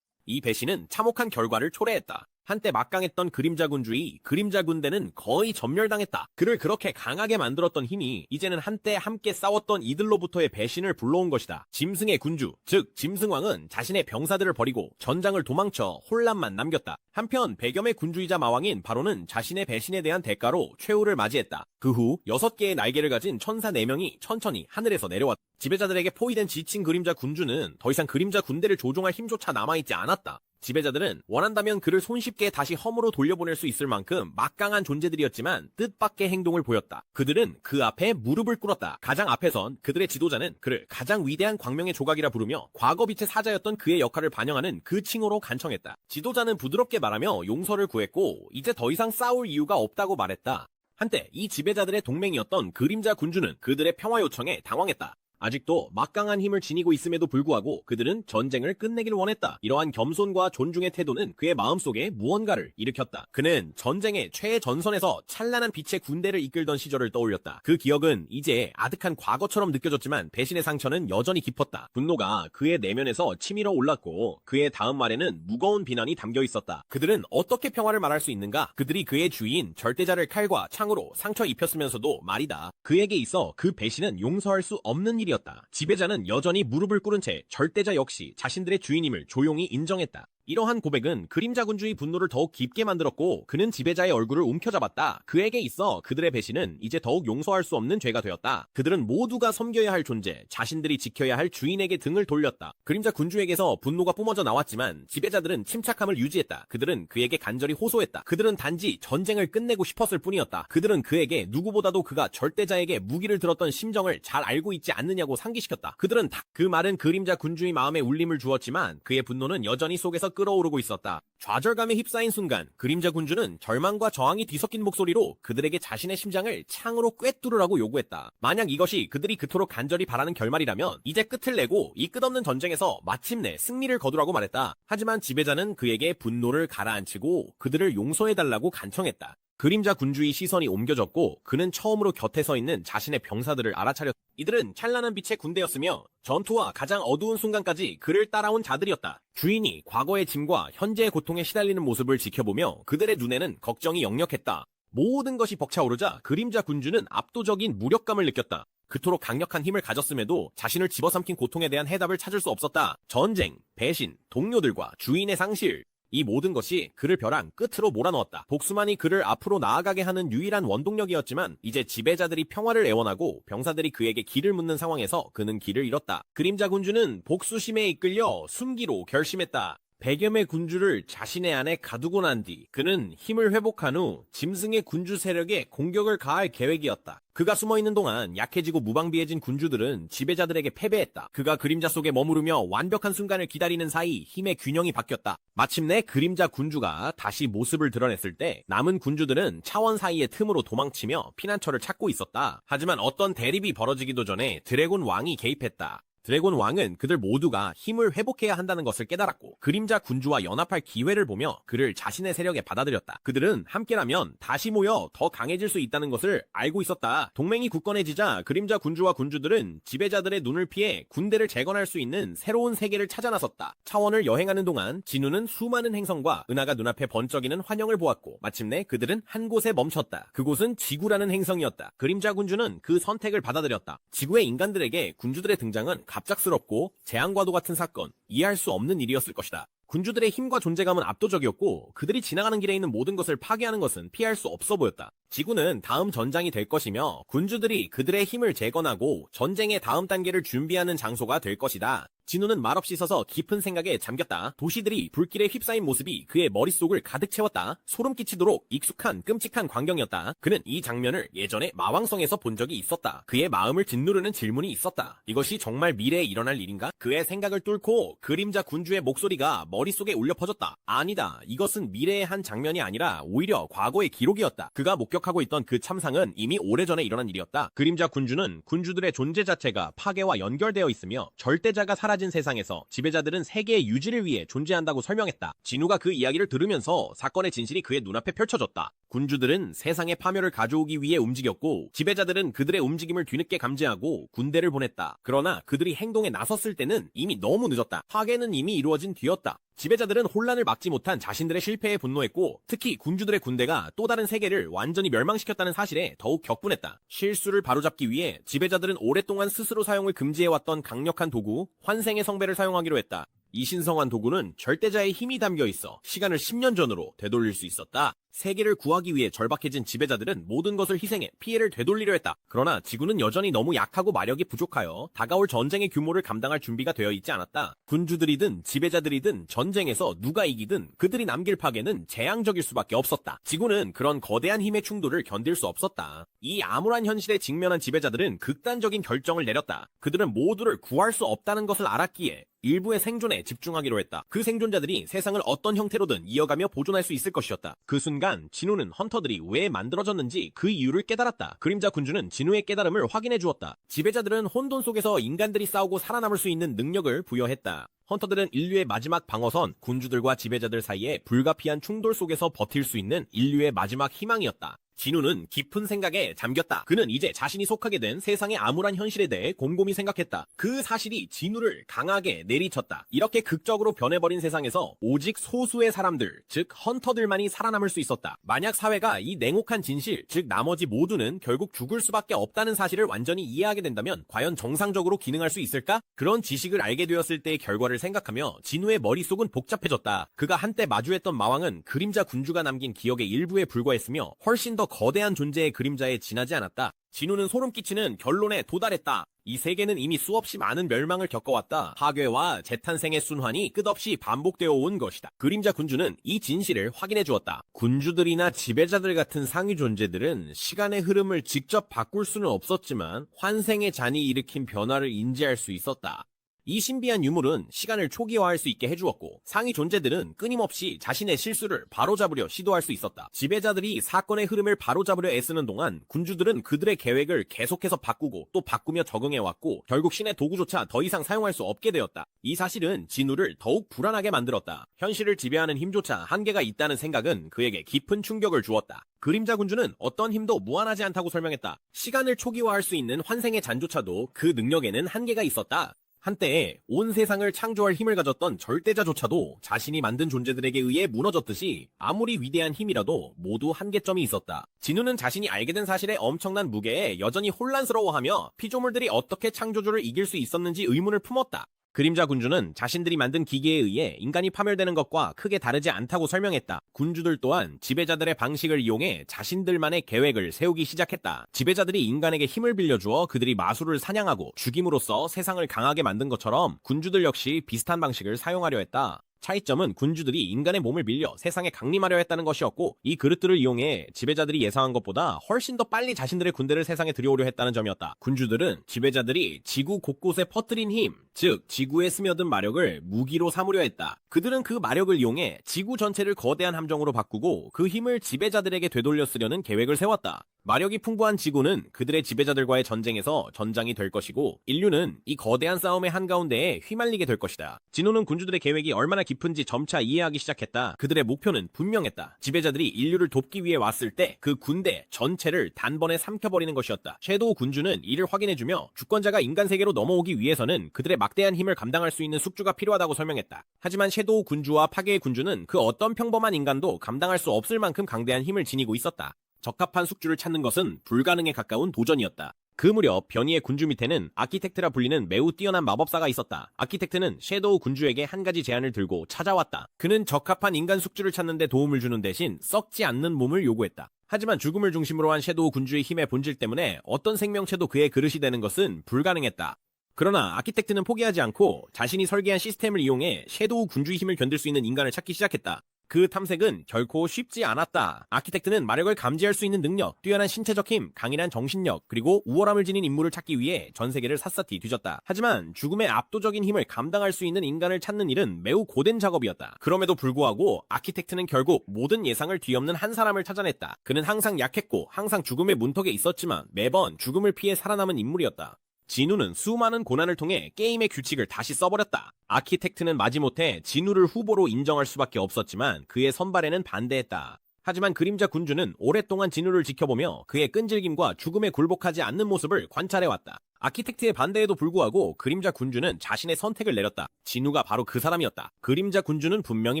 이 배신은 참혹한 결과를 초래했다. 한때 막강했던 그림자 군주의 그림자 군대는 거의 전멸당했다. 그를 그렇게 강하게 만들었던 힘이 이제는 한때 함께 싸웠던 이들로부터의 배신을 불러온 것이다. 짐승의 군주, 즉 짐승왕은 자신의 병사들을 버리고 전장을 도망쳐 혼란만 남겼다. 한편 백염의 군주이자 마왕인 바로는 자신의 배신에 대한 대가로 최후를 맞이했다. 그 후 6개의 날개를 가진 천사 4명이 천천히 하늘에서 내려왔다. 지배자들에게 포위된 지친 그림자 군주는 더 이상 그림자 군대를 조종할 힘조차 남아있지 않았다. 지배자들은 원한다면 그를 손쉽게 다시 험으로 돌려보낼 수 있을 만큼 막강한 존재들이었지만 뜻밖의 행동을 보였다. 그들은 그 앞에 무릎을 꿇었다. 가장 앞에선 그들의 지도자는 그를 가장 위대한 광명의 조각이라 부르며 과거 빛의 사자였던 그의 역할을 반영하는 그 칭호로 간청했다. 지도자는 부드럽게 말하며 용서를 구했고 이제 더 이상 싸울 이유가 없다고 말했다. 한때 이 지배자들의 동맹이었던 그림자 군주는 그들의 평화 요청에 당황했다. 아직도 막강한 힘을 지니고 있음에도 불구하고 그들은 전쟁을 끝내길 원했다. 이러한 겸손과 존중의 태도는 그의 마음속에 무언가를 일으켰다. 그는 전쟁의 최전선에서 찬란한 빛의 군대를 이끌던 시절을 떠올렸다. 그 기억은 이제 아득한 과거처럼 느껴졌지만 배신의 상처는 여전히 깊었다. 분노가 그의 내면에서 치밀어 올랐고 그의 다음 말에는 무거운 비난이 담겨 있었다. 그들은 어떻게 평화를 말할 수 있는가? 그들이 그의 주인 절대자를 칼과 창으로 상처 입혔으면서도 말이다. 그에게 있어 그 배신은 용서할 수 없는 일이었다. 지배자는 여전히 무릎을 꿇은 채 절대자 역시 자신들의 주인임을 조용히 인정했다. 이러한 고백은 그림자 군주의 분노를 더욱 깊게 만들었고 그는 지배자의 얼굴을 움켜잡았다. 그에게 있어 그들의 배신은 이제 더욱 용서할 수 없는 죄가 되었다. 그들은 모두가 섬겨야 할 존재, 자신들이 지켜야 할 주인에게 등을 돌렸다. 그림자 군주에게서 분노가 뿜어져 나왔지만 지배자들은 침착함을 유지했다. 그들은 그에게 간절히 호소했다. 그들은 단지 전쟁을 끝내고 싶었을 뿐이었다. 그들은 그에게 누구보다도 그가 절대자에게 무기를 들었던 심정을 잘 알고 있지 않느냐고 상기시켰다. 그들은 그 말은 그림자 군주의 마음에 울림을 주었지만 그의 분노는 여전히 속에서 끓어오르고 있었다. 좌절감에 휩싸인 순간 그림자 군주는 절망과 저항이 뒤섞인 목소리로 그들에게 자신의 심장을 창으로 꿰뚫으라고 요구했다. 만약 이것이 그들이 그토록 간절히 바라는 결말이라면 이제 끝을 내고 이 끝없는 전쟁에서 마침내 승리를 거두라고 말했다. 하지만 지배자는 그에게 분노를 가라앉히고 그들을 용서해달라고 간청했다. 그림자 군주의 시선이 옮겨졌고 그는 처음으로 곁에 서 있는 자신의 병사들을 알아차렸다. 이들은 찬란한 빛의 군대였으며 전투와 가장 어두운 순간까지 그를 따라온 자들이었다. 주인이 과거의 짐과 현재의 고통에 시달리는 모습을 지켜보며 그들의 눈에는 걱정이 역력했다. 모든 것이 벅차오르자 그림자 군주는 압도적인 무력감을 느꼈다. 그토록 강력한 힘을 가졌음에도 자신을 집어삼킨 고통에 대한 해답을 찾을 수 없었다. 전쟁, 배신, 동료들과 주인의 상실, 이 모든 것이 그를 벼랑 끝으로 몰아넣었다. 복수만이 그를 앞으로 나아가게 하는 유일한 원동력이었지만 이제 지배자들이 평화를 애원하고 병사들이 그에게 길을 묻는 상황에서 그는 길을 잃었다. 그림자 군주는 복수심에 이끌려 숨기로 결심했다. 백염의 군주를 자신의 안에 가두고 난 뒤 그는 힘을 회복한 후 짐승의 군주 세력에 공격을 가할 계획이었다. 그가 숨어있는 동안 약해지고 무방비해진 군주들은 지배자들에게 패배했다. 그가 그림자 속에 머무르며 완벽한 순간을 기다리는 사이 힘의 균형이 바뀌었다. 마침내 그림자 군주가 다시 모습을 드러냈을 때 남은 군주들은 차원 사이의 틈으로 도망치며 피난처를 찾고 있었다. 하지만 어떤 대립이 벌어지기도 전에 드래곤 왕이 개입했다. 드래곤 왕은 그들 모두가 힘을 회복해야 한다는 것을 깨달았고 그림자 군주와 연합할 기회를 보며 그를 자신의 세력에 받아들였다. 그들은 함께라면 다시 모여 더 강해질 수 있다는 것을 알고 있었다. 동맹이 굳건해지자 그림자 군주와 군주들은 지배자들의 눈을 피해 군대를 재건할 수 있는 새로운 세계를 찾아 나섰다. 차원을 여행하는 동안 진우는 수많은 행성과 은하가 눈앞에 번쩍이는 환영을 보았고 마침내 그들은 한 곳에 멈췄다. 그곳은 지구라는 행성이었다. 그림자 군주는 그 선택을 받아들였다. 지구의 인간들에게 군주들의 등장은 갑작스럽고 재앙과도 같은 사건, 이해할 수 없는 일이었을 것이다. 군주들의 힘과 존재감은 압도적이었고 그들이 지나가는 길에 있는 모든 것을 파괴하는 것은 피할 수 없어 보였다. 지구는 다음 전장이 될 것이며 군주들이 그들의 힘을 재건하고 전쟁의 다음 단계를 준비하는 장소가 될 것이다. 진우는 말없이 서서 깊은 생각에 잠겼다. 도시들이 불길에 휩싸인 모습이 그의 머릿속을 가득 채웠다. 소름 끼치도록 익숙한 끔찍한 광경이었다. 그는 이 장면을 예전에 마왕성에서 본 적이 있었다. 그의 마음을 짓누르는 질문이 있었다. 이것이 정말 미래에 일어날 일인가? 그의 생각을 뚫고 그림자 군주의 목소리가 머릿속에 울려 퍼졌다. 아니다. 이것은 미래의 한 장면이 아니라 오히려 과거의 기록이었다. 그가 목격하고 있던 그 참상은 이미 오래전에 일어난 일이었다. 그림자 군주는 군주들의 존재 자체가 파괴와 연결되어 있으며 절대자가 사라진 세상에서 지배자들은 세계의 유지를 위해 존재한다고 설명했다. 진우가 그 이야기를 들으면서 사건의 진실이 그의 눈앞에 펼쳐졌다. 군주들은 세상의 파멸을 가져오기 위해 움직였고 지배자들은 그들의 움직임을 뒤늦게 감지하고 군대를 보냈다. 그러나 그들이 행동에 나섰을 때는 이미 너무 늦었다. 파괴는 이미 이루어진 뒤였다. 지배자들은 혼란을 막지 못한 자신들의 실패에 분노했고 특히 군주들의 군대가 또 다른 세계를 완전히 멸망시켰다는 사실에 더욱 격분했다. 실수를 바로잡기 위해 지배자들은 오랫동안 스스로 사용을 금지해왔던 강력한 도구 환생의 성배를 사용하기로 했다. 이 신성한 도구는 절대자의 힘이 담겨 있어 시간을 10년 전으로 되돌릴 수 있었다. 세계를 구하기 위해 절박해진 지배자들은 모든 것을 희생해 피해를 되돌리려 했다. 그러나 지구는 여전히 너무 약하고 마력이 부족하여 다가올 전쟁의 규모를 감당할 준비가 되어 있지 않았다. 군주들이든 지배자들이든 전쟁에서 누가 이기든 그들이 남길 파괴는 재앙적일 수밖에 없었다. 지구는 그런 거대한 힘의 충돌을 견딜 수 없었다. 이 암울한 현실에 직면한 지배자들은 극단적인 결정을 내렸다. 그들은 모두를 구할 수 없다는 것을 알았기에 일부의 생존에 집중하기로 했다. 그 생존자들이 세상을 어떤 형태로든 이어가며 보존할 수 있을 것이었다. 그 순간 진우는 헌터들이 왜 만들어졌는지 그 이유를 깨달았다. 그림자 군주는 진우의 깨달음을 확인해 주었다. 지배자들은 혼돈 속에서 인간들이 싸우고 살아남을 수 있는 능력을 부여했다. 헌터들은 인류의 마지막 방어선, 군주들과 지배자들 사이에 불가피한 충돌 속에서 버틸 수 있는 인류의 마지막 희망이었다. 진우는 깊은 생각에 잠겼다. 그는 이제 자신이 속하게 된 세상의 암울한 현실에 대해 곰곰이 생각했다. 그 사실이 진우를 강하게 내리쳤다. 이렇게 극적으로 변해버린 세상에서 오직 소수의 사람들, 즉 헌터들만이 살아남을 수 있었다. 만약 사회가 이 냉혹한 진실, 즉 나머지 모두는 결국 죽을 수밖에 없다는 사실을 완전히 이해하게 된다면 과연 정상적으로 기능할 수 있을까? 그런 지식을 알게 되었을 때의 결과를 생각하며 진우의 머릿속은 복잡해졌다. 그가 한때 마주했던 마왕은 그림자 군주가 남긴 기억의 일부에 불과했으며 훨씬 더 거대한 존재의 그림자에 지나지 않았다. 진우는 소름 끼치는 결론에 도달했다. 이 세계는 이미 수없이 많은 멸망을 겪어왔다. 파괴와 재탄생의 순환이 끝없이 반복되어 온 것이다. 그림자 군주는 이 진실을 확인해 주었다. 군주들이나 지배자들 같은 상위 존재들은 시간의 흐름을 직접 바꿀 수는 없었지만 환생의 잔이 일으킨 변화를 인지할 수 있었다. 이 신비한 유물은 시간을 초기화할 수 있게 해주었고 상위 존재들은 끊임없이 자신의 실수를 바로잡으려 시도할 수 있었다. 지배자들이 사건의 흐름을 바로잡으려 애쓰는 동안 군주들은 그들의 계획을 계속해서 바꾸고 또 바꾸며 적응해왔고 결국 신의 도구조차 더 이상 사용할 수 없게 되었다. 이 사실은 진우를 더욱 불안하게 만들었다. 현실을 지배하는 힘조차 한계가 있다는 생각은 그에게 깊은 충격을 주었다. 그림자 군주는 어떤 힘도 무한하지 않다고 설명했다. 시간을 초기화할 수 있는 환생의 잔조차도 그 능력에는 한계가 있었다. 한때 온 세상을 창조할 힘을 가졌던 절대자조차도 자신이 만든 존재들에게 의해 무너졌듯이 아무리 위대한 힘이라도 모두 한계점이 있었다. 진우는 자신이 알게 된 사실의 엄청난 무게에 여전히 혼란스러워하며 피조물들이 어떻게 창조주를 이길 수 있었는지 의문을 품었다. 그림자 군주는 자신들이 만든 기계에 의해 인간이 파멸되는 것과 크게 다르지 않다고 설명했다. 군주들 또한 지배자들의 방식을 이용해 자신들만의 계획을 세우기 시작했다. 지배자들이 인간에게 힘을 빌려주어 그들이 마술을 사냥하고 죽임으로써 세상을 강하게 만든 것처럼 군주들 역시 비슷한 방식을 사용하려 했다. 차이점은 군주들이 인간의 몸을 빌려 세상에 강림하려 했다는 것이었고 이 그릇들을 이용해 지배자들이 예상한 것보다 훨씬 더 빨리 자신들의 군대를 세상에 들여오려 했다는 점이었다. 군주들은 지배자들이 지구 곳곳에 퍼뜨린 힘, 즉 지구에 스며든 마력을 무기로 삼으려 했다. 그들은 그 마력을 이용해 지구 전체를 거대한 함정으로 바꾸고 그 힘을 지배자들에게 되돌려 쓰려는 계획을 세웠다. 마력이 풍부한 지구는 그들의 지배자들과의 전쟁에서 전장이 될 것이고 인류는 이 거대한 싸움의 한가운데에 휘말리게 될 것이다. 진호는 군주들의 계획이 얼마나 깊은지 점차 이해하기 시작했다. 그들의 목표는 분명했다. 지배자들이 인류를 돕기 위해 왔을 때 그 군대 전체를 단번에 삼켜버리는 것이었다. 섀도우 군주는 이를 확인해주며 주권자가 인간 세계로 넘어오기 위해서는 그들의 막대한 힘을 감당할 수 있는 숙주가 필요하다고 설명했다. 하지만 섀도우 군주와 파괴의 군주는 그 어떤 평범한 인간도 감당할 수 없을 만큼 강대한 힘을 지니고 있었다. 적합한 숙주를 찾는 것은 불가능에 가까운 도전이었다. 그 무렵 변이의 군주 밑에는 아키텍트라 불리는 매우 뛰어난 마법사가 있었다. 아키텍트는 섀도우 군주에게 한 가지 제안을 들고 찾아왔다. 그는 적합한 인간 숙주를 찾는데 도움을 주는 대신 썩지 않는 몸을 요구했다. 하지만 죽음을 중심으로 한 섀도우 군주의 힘의 본질 때문에 어떤 생명체도 그의 그릇이 되는 것은 불가능했다. 그러나 아키텍트는 포기하지 않고 자신이 설계한 시스템을 이용해 섀도우 군주의 힘을 견딜 수 있는 인간을 찾기 시작했다. 그 탐색은 결코 쉽지 않았다. 아키텍트는 마력을 감지할 수 있는 능력, 뛰어난 신체적 힘, 강인한 정신력, 그리고 우월함을 지닌 인물을 찾기 위해 전 세계를 샅샅이 뒤졌다. 하지만 죽음의 압도적인 힘을 감당할 수 있는 인간을 찾는 일은 매우 고된 작업이었다. 그럼에도 불구하고 아키텍트는 결국 모든 예상을 뒤엎는 한 사람을 찾아냈다. 그는 항상 약했고 항상 죽음의 문턱에 있었지만 매번 죽음을 피해 살아남은 인물이었다. 진우는 수많은 고난을 통해 게임의 규칙을 다시 써버렸다. 아키텍트는 마지못해 진우를 후보로 인정할 수밖에 없었지만 그의 선발에는 반대했다. 하지만 그림자 군주는 오랫동안 진우를 지켜보며 그의 끈질김과 죽음에 굴복하지 않는 모습을 관찰해왔다. 아키텍트의 반대에도 불구하고 그림자 군주는 자신의 선택을 내렸다. 진우가 바로 그 사람이었다. 그림자 군주는 분명히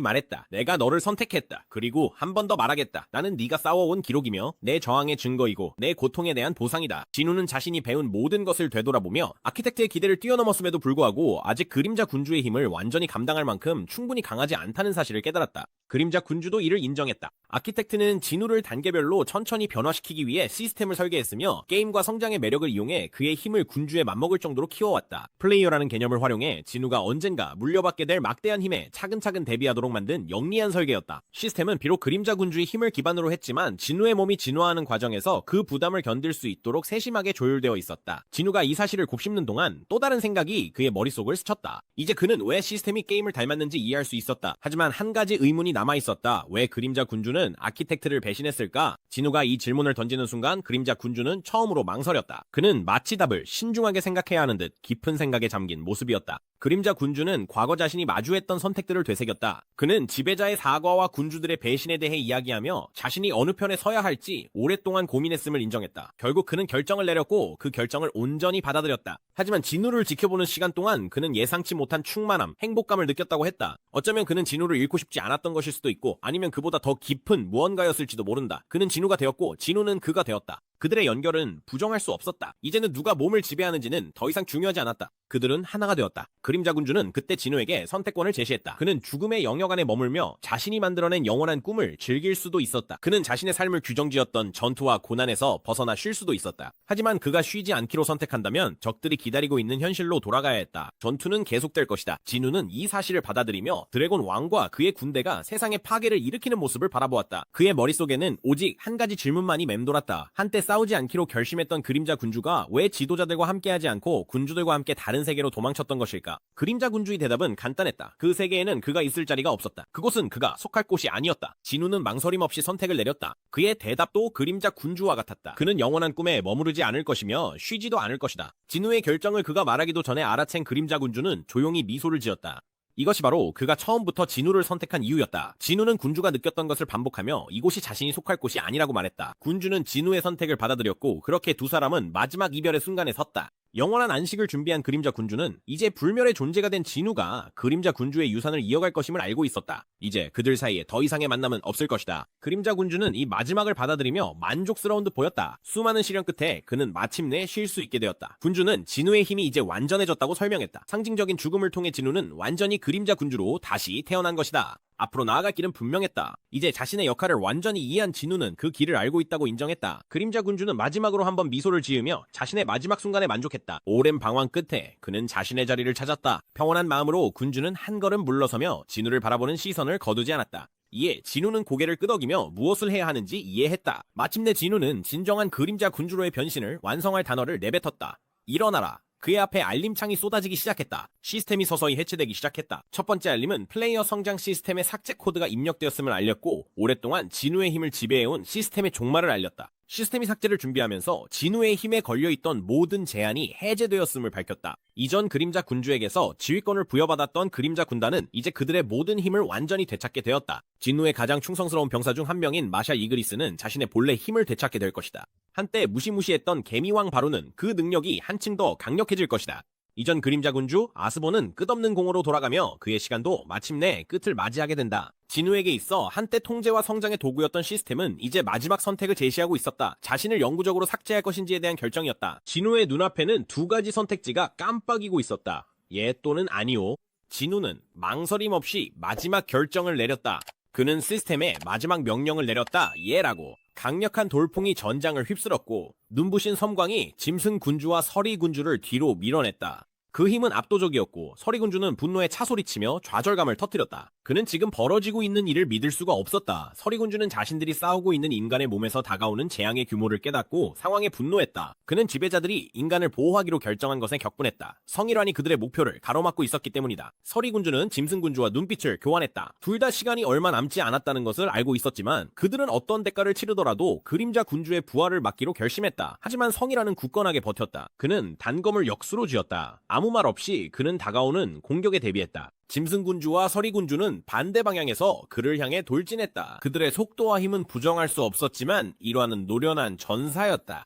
말했다. 내가 너를 선택했다. 그리고 한 번 더 말하겠다. 나는 네가 싸워온 기록이며 내 저항의 증거이고 내 고통에 대한 보상이다. 진우는 자신이 배운 모든 것을 되돌아보며 아키텍트의 기대를 뛰어넘었음에도 불구하고 아직 그림자 군주의 힘을 완전히 감당할 만큼 충분히 강하지 않다는 사실을 깨달았다. 그림자 군주도 이를 인정했다. 아키텍트는 진우를 단계별로 천천히 변화시키기 위해 시스템을 설계했으며 게임과 성장의 매력을 이용해 그의 힘을 군주에 맞먹을 정도로 키워왔다. 플레이어라는 개념을 활용해 진우가 언젠가 물려받게 될 막대한 힘에 차근차근 대비하도록 만든 영리한 설계였다. 시스템은 비록 그림자 군주의 힘을 기반으로 했지만 진우의 몸이 진화하는 과정에서 그 부담을 견딜 수 있도록 세심하게 조율되어 있었다. 진우가 이 사실을 곱씹는 동안 또 다른 생각이 그의 머릿속을 스쳤다. 이제 그는 왜 시스템이 게임을 닮았는지 이해할 수 있었다. 하지만 한 가지 의문이 남아있었다. 왜 그림자 군주는 아키텍트를 배신했을까? 진우가 이 질문을 던지는 순간 그림자 군주는 처음으로 망설였다. 그는 마치 답을 신중하게 생각해야 하는 듯 깊은 생각에 잠긴 모습이었다. 그림자 군주는 과거 자신이 마주했던 선택들을 되새겼다. 그는 지배자의 사과와 군주들의 배신에 대해 이야기하며 자신이 어느 편에 서야 할지 오랫동안 고민했음을 인정했다. 결국 그는 결정을 내렸고 그 결정을 온전히 받아들였다. 하지만 진우를 지켜보는 시간 동안 그는 예상치 못한 충만함, 행복감을 느꼈다고 했다. 어쩌면 그는 진우를 잃고 싶지 않았던 것일 수도 있고 아니면 그보다 더 깊은 무언가였을지도 모른다. 그는 진우가 되었고 진우는 그가 되었다. 그들의 연결은 부정할 수 없었다. 이제는 누가 몸을 지배하는지는 더 이상 중요하지 않았다. 그들은 하나가 되었다. 그림자 군주는 그때 진우에게 선택권을 제시했다. 그는 죽음의 영역 안에 머물며 자신이 만들어낸 영원한 꿈을 즐길 수도 있었다. 그는 자신의 삶을 규정지었던 전투와 고난에서 벗어나 쉴 수도 있었다. 하지만 그가 쉬지 않기로 선택한다면 적들이 기다리고 있는 현실로 돌아가야 했다. 전투는 계속될 것이다. 진우는 이 사실을 받아들이며 드래곤 왕과 그의 군대가 세상의 파괴를 일으키는 모습을 바라보았다. 그의 머릿속에는 오직 한 가지 질문만이 맴돌았다. 한때 싸우지 않기로 결심했던 그림자 군주가 왜 지도자들과 함께하지 않고 군주들과 함께 다른 세계로 도망쳤던 것일까? 그림자 군주의 대답은 간단했다. 그 세계에는 그가 있을 자리가 없었다. 그곳은 그가 속할 곳이 아니었다. 진우는 망설임 없이 선택을 내렸다. 그의 대답도 그림자 군주와 같았다. 그는 영원한 꿈에 머무르지 않을 것이며 쉬지도 않을 것이다. 진우의 결정을 그가 말하기도 전에 알아챈 그림자 군주는 조용히 미소를 지었다. 이것이 바로 그가 처음부터 진우를 선택한 이유였다. 진우는 군주가 느꼈던 것을 반복하며 이곳이 자신이 속할 곳이 아니라고 말했다. 군주는 진우의 선택을 받아들였고 그렇게 두 사람은 마지막 이별의 순간에 섰다. 영원한 안식을 준비한 그림자 군주는 이제 불멸의 존재가 된 진우가 그림자 군주의 유산을 이어갈 것임을 알고 있었다. 이제 그들 사이에 더 이상의 만남은 없을 것이다. 그림자 군주는 이 마지막을 받아들이며 만족스러운 듯 보였다. 수많은 시련 끝에 그는 마침내 쉴 수 있게 되었다. 군주는 진우의 힘이 이제 완전해졌다고 설명했다. 상징적인 죽음을 통해 진우는 완전히 그림자 군주로 다시 태어난 것이다. 앞으로 나아갈 길은 분명했다. 이제 자신의 역할을 완전히 이해한 진우는 그 길을 알고 있다고 인정했다. 그림자 군주는 마지막으로 한번 미소를 지으며 자신의 마지막 순간에 만족했다. 오랜 방황 끝에 그는 자신의 자리를 찾았다. 평온한 마음으로 군주는 한 걸음 물러서며 진우를 바라보는 시선을 거두지 않았다. 이에 진우는 고개를 끄덕이며 무엇을 해야 하는지 이해했다. 마침내 진우는 진정한 그림자 군주로의 변신을 완성할 단어를 내뱉었다. 일어나라. 그의 앞에 알림창이 쏟아지기 시작했다. 시스템이 서서히 해체되기 시작했다. 첫 번째 알림은 플레이어 성장 시스템의 삭제 코드가 입력되었음을 알렸고 오랫동안 진우의 힘을 지배해온 시스템의 종말을 알렸다. 시스템이 삭제를 준비하면서 진우의 힘에 걸려있던 모든 제한이 해제되었음을 밝혔다. 이전 그림자 군주에게서 지휘권을 부여받았던 그림자 군단은 이제 그들의 모든 힘을 완전히 되찾게 되었다. 진우의 가장 충성스러운 병사 중 한 명인 마샬 이그리스는 자신의 본래 힘을 되찾게 될 것이다. 한때 무시무시했던 개미왕 바로는 그 능력이 한층 더 강력해질 것이다. 이전 그림자 군주 아스본은 끝없는 공허로 돌아가며 그의 시간도 마침내 끝을 맞이하게 된다. 진우에게 있어 한때 통제와 성장의 도구였던 시스템은 이제 마지막 선택을 제시하고 있었다. 자신을 영구적으로 삭제할 것인지에 대한 결정이었다. 진우의 눈앞에는 두 가지 선택지가 깜빡이고 있었다. 예 또는 아니오. 진우는 망설임 없이 마지막 결정을 내렸다. 그는 시스템에 마지막 명령을 내렸다. 예라고. 강력한 돌풍이 전장을 휩쓸었고 눈부신 섬광이 짐승 군주와 서리 군주를 뒤로 밀어냈다. 그 힘은 압도적이었고 서리 군주는 분노에 차소리치며 좌절감을 터뜨렸다. 그는 지금 벌어지고 있는 일을 믿을 수가 없었다. 서리 군주는 자신들이 싸우고 있는 인간의 몸에서 다가오는 재앙의 규모를 깨닫고 상황에 분노했다. 그는 지배자들이 인간을 보호하기로 결정한 것에 격분했다. 성일환이 그들의 목표를 가로막고 있었기 때문이다. 서리 군주는 짐승 군주와 눈빛을 교환했다. 둘 다 시간이 얼마 남지 않았다는 것을 알고 있었지만 그들은 어떤 대가를 치르더라도 그림자 군주의 부활을 막기로 결심했다. 하지만 성일환은 굳건하게 버텼다. 그는 단검을 역수로 쥐었다. 아무 말 없이 그는 다가오는 공격에 대비했다. 짐승군주와 서리군주는 반대 방향에서 그를 향해 돌진했다. 그들의 속도와 힘은 부정할 수 없었지만 일화는 노련한 전사였다.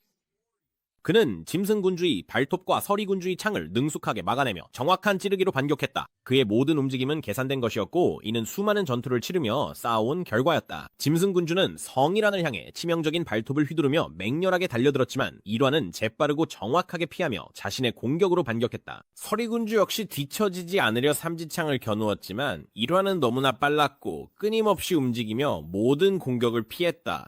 그는 짐승군주의 발톱과 서리군주의 창을 능숙하게 막아내며 정확한 찌르기로 반격했다. 그의 모든 움직임은 계산된 것이었고 이는 수많은 전투를 치르며 쌓아온 결과였다. 짐승군주는 성일환을 향해 치명적인 발톱을 휘두르며 맹렬하게 달려들었지만 일화는 재빠르고 정확하게 피하며 자신의 공격으로 반격했다. 서리군주 역시 뒤처지지 않으려 삼지창을 겨누었지만 일화는 너무나 빨랐고 끊임없이 움직이며 모든 공격을 피했다.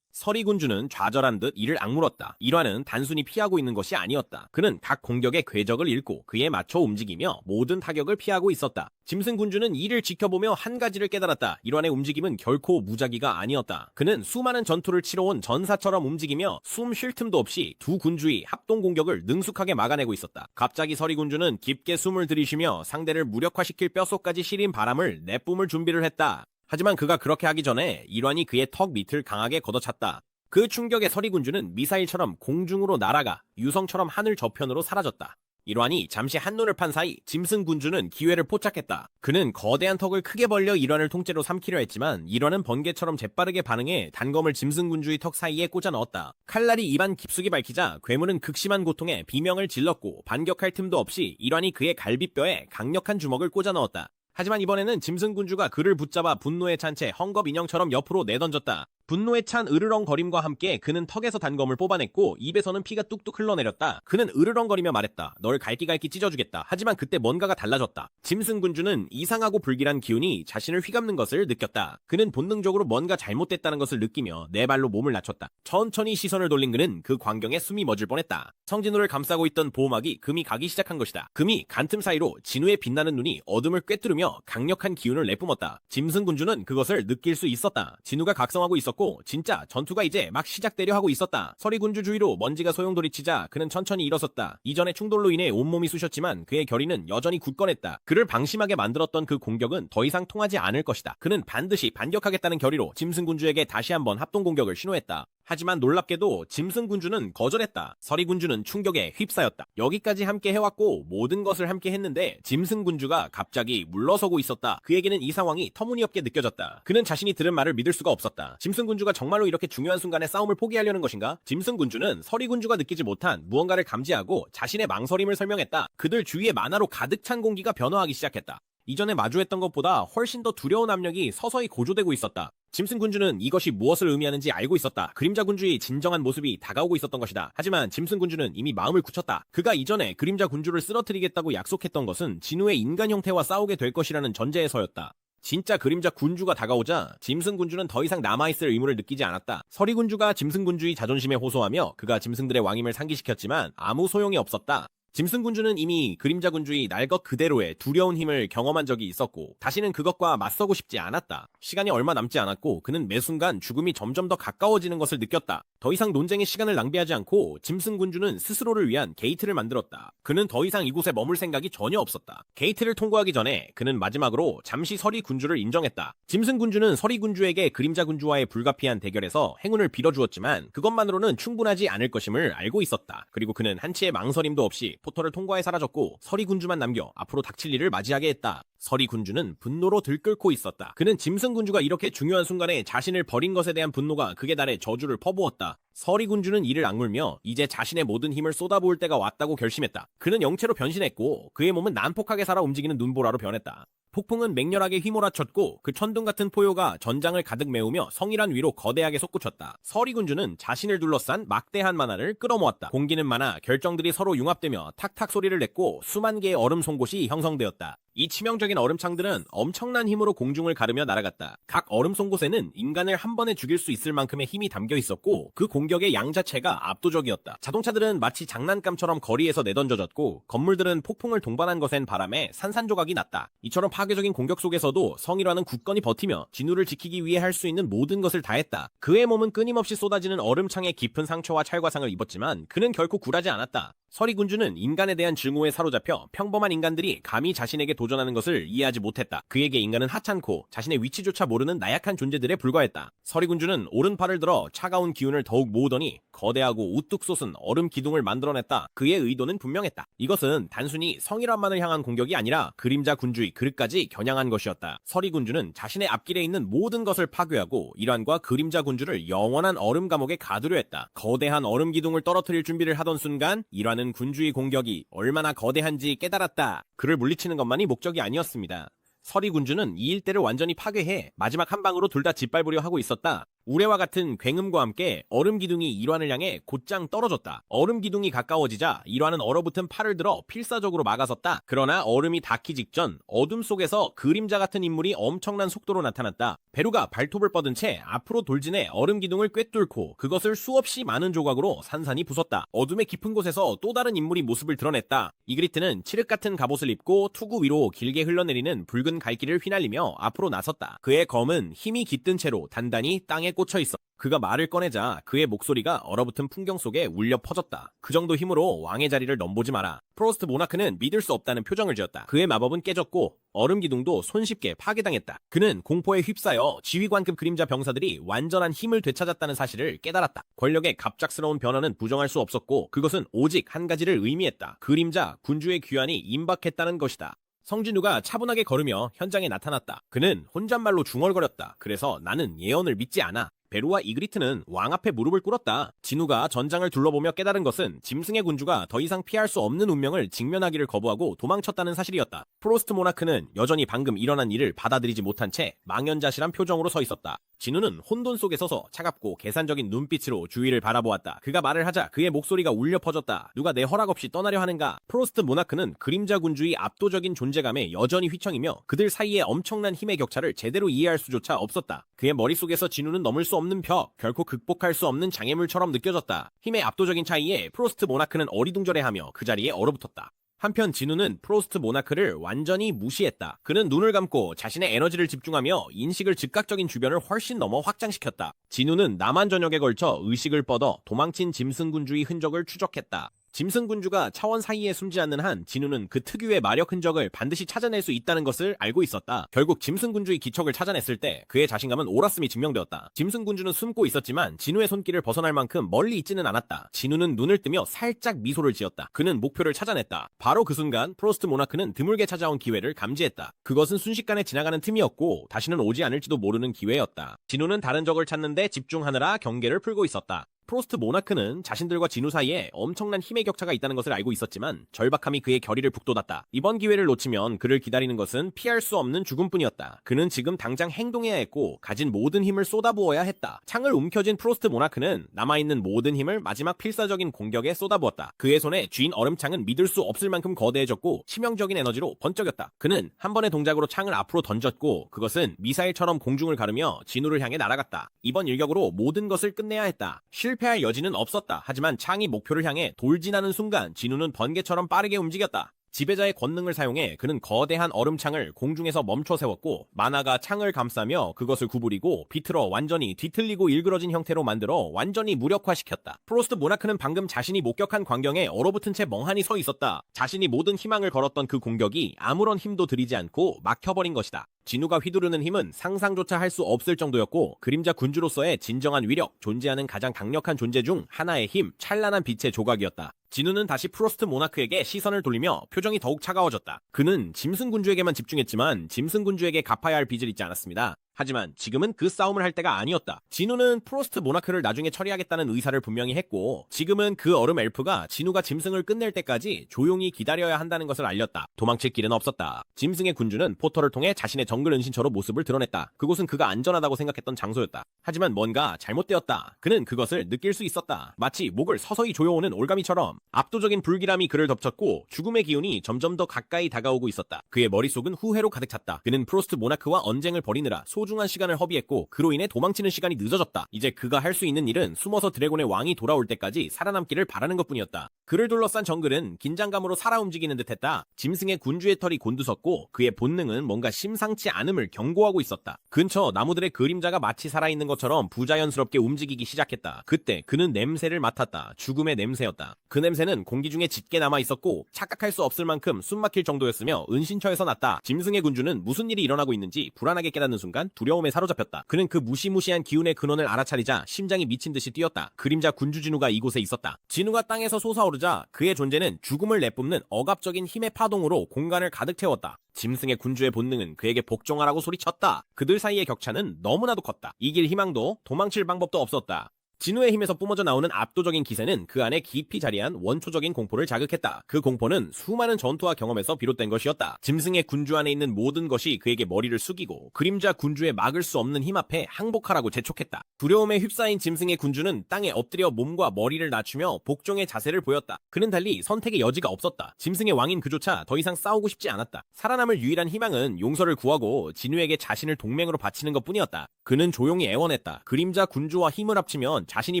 서리군주는 좌절한 듯 이를 악물었다. 일화는 단순히 피하고 있는 것이 아니었다. 그는 각 공격의 궤적을 읽고 그에 맞춰 움직이며 모든 타격을 피하고 있었다. 짐승군주는 이를 지켜보며 한 가지를 깨달았다. 일환의 움직임은 결코 무작위가 아니었다. 그는 수많은 전투를 치러온 전사처럼 움직이며 숨 쉴 틈도 없이 두 군주의 합동 공격을 능숙하게 막아내고 있었다. 갑자기 서리군주는 깊게 숨을 들이쉬며 상대를 무력화시킬 뼛속까지 시린 바람을 내뿜을 준비를 했다. 하지만 그가 그렇게 하기 전에 일환이 그의 턱 밑을 강하게 걷어찼다. 그 충격에 서리군주는 미사일처럼 공중으로 날아가 유성처럼 하늘 저편으로 사라졌다. 일환이 잠시 한눈을 판 사이 짐승군주는 기회를 포착했다. 그는 거대한 턱을 크게 벌려 일환을 통째로 삼키려 했지만 일환은 번개처럼 재빠르게 반응해 단검을 짐승군주의 턱 사이에 꽂아 넣었다. 칼날이 입안 깊숙이 밝히자 괴물은 극심한 고통에 비명을 질렀고 반격할 틈도 없이 일환이 그의 갈비뼈에 강력한 주먹을 꽂아 넣었다. 하지만 이번에는 짐승군주가 그를 붙잡아 분노에 찬 채 헝겊 인형처럼 옆으로 내던졌다. 분노에 찬 으르렁거림과 함께 그는 턱에서 단검을 뽑아냈고 입에서는 피가 뚝뚝 흘러내렸다. 그는 으르렁거리며 말했다. 널 갈기갈기 찢어주겠다. 하지만 그때 뭔가가 달라졌다. 짐승군주는 이상하고 불길한 기운이 자신을 휘감는 것을 느꼈다. 그는 본능적으로 뭔가 잘못됐다는 것을 느끼며 네 발로 몸을 낮췄다. 천천히 시선을 돌린 그는 그 광경에 숨이 멎을 뻔했다. 성진우를 감싸고 있던 보호막이 금이 가기 시작한 것이다. 금이 간틈 사이로 진우의 빛나는 눈이 어둠을 꿰뚫으며 강력한 기운을 내뿜었다. 짐승군주는 그것을 느낄 수 있었다. 진우가 각성하고 있었고 진짜 전투가 이제 막 시작되려 하고 있었다. 서리군주 주위로 먼지가 소용돌이치자 그는 천천히 일어섰다. 이전의 충돌로 인해 온몸이 쑤셨지만 그의 결의는 여전히 굳건했다. 그를 방심하게 만들었던 그 공격은 더 이상 통하지 않을 것이다. 그는 반드시 반격하겠다는 결의로 짐승군주에게 다시 한번 합동공격을 신호했다. 하지만 놀랍게도 짐승군주는 거절했다. 서리군주는 충격에 휩싸였다. 여기까지 함께 해왔고 모든 것을 함께 했는데 짐승군주가 갑자기 물러서고 있었다. 그에게는 이 상황이 터무니없게 느껴졌다. 그는 자신이 들은 말을 믿을 수가 없었다. 짐승군주가 정말로 이렇게 중요한 순간에 싸움을 포기하려는 것인가? 짐승군주는 서리군주가 느끼지 못한 무언가를 감지하고 자신의 망설임을 설명했다. 그들 주위에 만화로 가득 찬 공기가 변화하기 시작했다. 이전에 마주했던 것보다 훨씬 더 두려운 압력이 서서히 고조되고 있었다. 짐승군주는 이것이 무엇을 의미하는지 알고 있었다. 그림자군주의 진정한 모습이 다가오고 있었던 것이다. 하지만 짐승군주는 이미 마음을 굳혔다. 그가 이전에 그림자군주를 쓰러뜨리겠다고 약속했던 것은 진우의 인간 형태와 싸우게 될 것이라는 전제에서였다. 진짜 그림자 군주가 다가오자 짐승군주는 더 이상 남아있을 의무를 느끼지 않았다. 서리군주가 짐승군주의 자존심에 호소하며 그가 짐승들의 왕임을 상기시켰지만 아무 소용이 없었다. 짐승군주는 이미 그림자군주의 날 것 그대로의 두려운 힘을 경험한 적이 있었고 다시는 그것과 맞서고 싶지 않았다. 시간이 얼마 남지 않았고 그는 매 순간 죽음이 점점 더 가까워지는 것을 느꼈다. 더 이상 논쟁의 시간을 낭비하지 않고 짐승군주는 스스로를 위한 게이트를 만들었다. 그는 더 이상 이곳에 머물 생각이 전혀 없었다. 게이트를 통과하기 전에 그는 마지막으로 잠시 서리군주를 인정했다. 짐승군주는 서리군주에게 그림자군주와의 불가피한 대결에서 행운을 빌어주었지만 그것만으로는 충분하지 않을 것임을 알고 있었다. 그리고 그는 한치의 망설임도 없이 포털을 통과해 사라졌고 서리 군주만 남겨 앞으로 닥칠 일을 맞이하게 했다. 서리 군주는 분노로 들끓고 있었다. 그는 짐승 군주가 이렇게 중요한 순간에 자신을 버린 것에 대한 분노가 극에 달해 저주를 퍼부었다. 서리 군주는 이를 악물며 이제 자신의 모든 힘을 쏟아부을 때가 왔다고 결심했다. 그는 영체로 변신했고 그의 몸은 난폭하게 살아 움직이는 눈보라로 변했다. 폭풍은 맹렬하게 휘몰아쳤고 그 천둥 같은 포효가 전장을 가득 메우며 성이란 위로 거대하게 솟구쳤다. 서리 군주는 자신을 둘러싼 막대한 만화를 끌어모았다. 공기는 많아 결정들이 서로 융합되며 탁탁 소리를 냈고 수만 개의 얼음 송곳이 형성되었다. 이 치명적인 얼음창들은 엄청난 힘으로 공중을 가르며 날아갔다. 각 얼음 송곳에는 인간을 한 번에 죽일 수 있을 만큼의 힘이 담겨 있었고 그 공격의 양 자체가 압도적이었다. 자동차들은 마치 장난감처럼 거리에서 내던져졌고 건물들은 폭풍을 동반한 것엔 바람에 산산조각이 났다. 이처럼 파괴적인 공격 속에서도 성이라는 굳건히 버티며 진우를 지키기 위해 할 수 있는 모든 것을 다했다. 그의 몸은 끊임없이 쏟아지는 얼음창에 깊은 상처와 찰과상을 입었지만 그는 결코 굴하지 않았다. 서리 군주는 인간에 대한 증오에 사로잡혀 평범한 인간들이 감히 자신에게 도전하는 것을 이해하지 못했다. 그에게 인간은 하찮고 자신의 위치조차 모르는 나약한 존재들에 불과했다. 서리 군주는 오른팔을 들어 차가운 기운을 더욱 모으더니 거대하고 우뚝 솟은 얼음 기둥을 만들어냈다. 그의 의도는 분명했다. 이것은 단순히 성이란만을 향한 공격이 아니라 그림자 군주의 그릇까지 겨냥한 것이었다. 서리 군주는 자신의 앞길에 있는 모든 것을 파괴하고 이란과 그림자 군주를 영원한 얼음 감옥에 가두려 했다. 거대한 얼음 기둥을 떨어뜨릴 준비를 하던 순간 이란은 군주의 공격이 얼마나 거대한지 깨달았다. 그를 물리치는 것만이 목적이 아니었습니다. 서리 군주는 이 일대를 완전히 파괴해 마지막 한 방으로 둘 다 짓밟으려 하고 있었다. 우레와 같은 굉음과 함께 얼음 기둥이 일환을 향해 곧장 떨어졌다. 얼음 기둥이 가까워지자 일환은 얼어붙은 팔을 들어 필사적으로 막아섰다. 그러나 얼음이 닿기 직전 어둠 속에서 그림자 같은 인물이 엄청난 속도로 나타났다. 베루가 발톱을 뻗은 채 앞으로 돌진해 얼음 기둥을 꿰뚫고 그것을 수없이 많은 조각으로 산산이 부쉈다. 어둠의 깊은 곳에서 또 다른 인물이 모습을 드러냈다. 이그리트는 칠흑 같은 갑옷을 입고 투구 위로 길게 흘러내리는 붉은 갈기를 휘날리며 앞으로 나섰다. 그의 검은 힘이 깃든 채로 단단히 땅에 꽂혀있어. 그가 말을 꺼내자 그의 목소리가 얼어붙은 풍경 속에 울려 퍼졌다. 그 정도 힘으로 왕의 자리를 넘보지 마라. 프로스트 모나크는 믿을 수 없다는 표정을 지었다. 그의 마법은 깨졌고 얼음 기둥도 손쉽게 파괴당했다. 그는 공포에 휩싸여 지휘관급 그림자 병사들이 완전한 힘을 되찾았다는 사실을 깨달았다. 권력의 갑작스러운 변화는 부정할 수 없었고 그것은 오직 한 가지를 의미했다. 그림자 군주의 귀환이 임박했다는 것이다. 성진우가 차분하게 걸으며 현장에 나타났다. 그는 혼잣말로 중얼거렸다. 그래서 나는 예언을 믿지 않아. 베루와 이그리트는 왕 앞에 무릎을 꿇었다. 진우가 전장을 둘러보며 깨달은 것은 짐승의 군주가 더 이상 피할 수 없는 운명을 직면하기를 거부하고 도망쳤다는 사실이었다. 프로스트 모나크는 여전히 방금 일어난 일을 받아들이지 못한 채 망연자실한 표정으로 서 있었다. 진우는 혼돈 속에 서서 차갑고 계산적인 눈빛으로 주위를 바라보았다. 그가 말을 하자 그의 목소리가 울려 퍼졌다. 누가 내 허락 없이 떠나려 하는가? 프로스트 모나크는 그림자 군주의 압도적인 존재감에 여전히 휘청이며 그들 사이의 엄청난 힘의 격차를 제대로 이해할 수조차 없었다. 그의 머릿속에서 진우는 넘을 수 없는 벽, 결코 극복할 수 없는 장애물처럼 느껴졌다. 힘의 압도적인 차이에 프로스트 모나크는 어리둥절해하며 그 자리에 얼어붙었다. 한편 진우는 프로스트 모나크를 완전히 무시했다. 그는 눈을 감고 자신의 에너지를 집중하며 인식을 즉각적인 주변을 훨씬 넘어 확장시켰다. 진우는 남한 전역에 걸쳐 의식을 뻗어 도망친 짐승군주의 흔적을 추적했다. 짐승군주가 차원 사이에 숨지 않는 한 진우는 그 특유의 마력 흔적을 반드시 찾아낼 수 있다는 것을 알고 있었다. 결국 짐승군주의 기척을 찾아냈을 때 그의 자신감은 옳았음이 증명되었다. 짐승군주는 숨고 있었지만 진우의 손길을 벗어날 만큼 멀리 있지는 않았다. 진우는 눈을 뜨며 살짝 미소를 지었다. 그는 목표를 찾아냈다. 바로 그 순간 프로스트 모나크는 드물게 찾아온 기회를 감지했다. 그것은 순식간에 지나가는 틈이었고 다시는 오지 않을지도 모르는 기회였다. 진우는 다른 적을 찾는데 집중하느라 경계를 풀고 있었다. 프로스트 모나크는 자신들과 진우 사이에 엄청난 힘의 격차가 있다는 것을 알고 있었지만 절박함이 그의 결의를 북돋았다. 이번 기회를 놓치면 그를 기다리는 것은 피할 수 없는 죽음뿐이었다. 그는 지금 당장 행동해야 했고 가진 모든 힘을 쏟아부어야 했다. 창을 움켜쥔 프로스트 모나크는 남아있는 모든 힘을 마지막 필사적인 공격에 쏟아부었다. 그의 손에 쥔 얼음창은 믿을 수 없을 만큼 거대해졌고 치명적인 에너지로 번쩍였다. 그는 한 번의 동작으로 창을 앞으로 던졌고 그것은 미사일처럼 공중을 가르며 진우를 향해 날아갔다. 이번 일격으로 모든 것을 끝내야 했다. 실패할 여지는 없었다. 하지만 창이 목표를 향해 돌진하는 순간 진우는 번개처럼 빠르게 움직였다. 지배자의 권능을 사용해 그는 거대한 얼음창을 공중에서 멈춰 세웠고 만화가 창을 감싸며 그것을 구부리고 비틀어 완전히 뒤틀리고 일그러진 형태로 만들어 완전히 무력화시켰다. 프로스트 모나크는 방금 자신이 목격한 광경에 얼어붙은 채 멍하니 서 있었다. 자신이 모든 희망을 걸었던 그 공격이 아무런 힘도 들이지 않고 막혀버린 것이다. 진우가 휘두르는 힘은 상상조차 할 수 없을 정도였고 그림자 군주로서의 진정한 위력, 존재하는 가장 강력한 존재 중 하나의 힘, 찬란한 빛의 조각이었다. 진우는 다시 프로스트 모나크에게 시선을 돌리며 표정이 더욱 차가워졌다. 그는 짐승 군주에게만 집중했지만 짐승 군주에게 갚아야 할 빚을 잊지 않았습니다. 하지만 지금은 그 싸움을 할 때가 아니었다. 진우는 프로스트 모나크를 나중에 처리하겠다는 의사를 분명히 했고 지금은 그 얼음 엘프가 진우가 짐승을 끝낼 때까지 조용히 기다려야 한다는 것을 알렸다. 도망칠 길은 없었다. 짐승의 군주는 포털을 통해 자신의 정글 은신처로 모습을 드러냈다. 그곳은 그가 안전하다고 생각했던 장소였다. 하지만 뭔가 잘못되었다. 그는 그것을 느낄 수 있었다. 마치 목을 서서히 조여오는 올가미처럼 압도적인 불길함이 그를 덮쳤고 죽음의 기운이 점점 더 가까이 다가오고 있었다. 그의 머릿속은 후회로 가득 찼다. 그는 프로스트 모나크와 언쟁을 벌이느라 소중한 시간을 허비했고 그로 인해 도망치는 시간이 늦어졌다. 이제 그가 할 수 있는 일은 숨어서 드래곤의 왕이 돌아올 때까지 살아남기를 바라는 것뿐이었다. 그를 둘러싼 정글은 긴장감으로 살아 움직이는 듯했다. 짐승의 군주의 털이 곤두섰고 그의 본능은 뭔가 심상치 않음을 경고하고 있었다. 근처 나무들의 그림자가 마치 살아있는 것처럼 부자연스럽게 움직이기 시작했다. 그때 그는 냄새를 맡았다. 죽음의 냄새였다. 그 냄새는 공기 중에 짙게 남아있었고 착각할 수 없을 만큼 숨막힐 정도였으며 은신처에서 났다. 짐승의 군주는 무슨 일이 일어나고 있는지 불안하게 깨닫는 순간 두려움에 사로잡혔다. 그는 그 무시무시한 기운의 근원을 알아차리자 심장이 미친 듯이 뛰었다. 그림자 군주 진우가 이곳에 있었다. 진우가 땅에서 솟아오르자 그의 존재는 죽음을 내뿜는 억압적인 힘의 파동으로 공간을 가득 채웠다. 짐승의 군주의 본능은 그에게 복종하라고 소리쳤다. 그들 사이의 격차는 너무나도 컸다. 이길 희망도 도망칠 방법도 없었다. 진우의 힘에서 뿜어져 나오는 압도적인 기세는 그 안에 깊이 자리한 원초적인 공포를 자극했다. 그 공포는 수많은 전투와 경험에서 비롯된 것이었다. 짐승의 군주 안에 있는 모든 것이 그에게 머리를 숙이고 그림자 군주의 막을 수 없는 힘 앞에 항복하라고 재촉했다. 두려움에 휩싸인 짐승의 군주는 땅에 엎드려 몸과 머리를 낮추며 복종의 자세를 보였다. 그는 달리 선택의 여지가 없었다. 짐승의 왕인 그조차 더 이상 싸우고 싶지 않았다. 살아남을 유일한 희망은 용서를 구하고 진우에게 자신을 동맹으로 바치는 것뿐이었다. 그는 조용히 애원했다. 그림자 군주와 힘을 합치면 자신이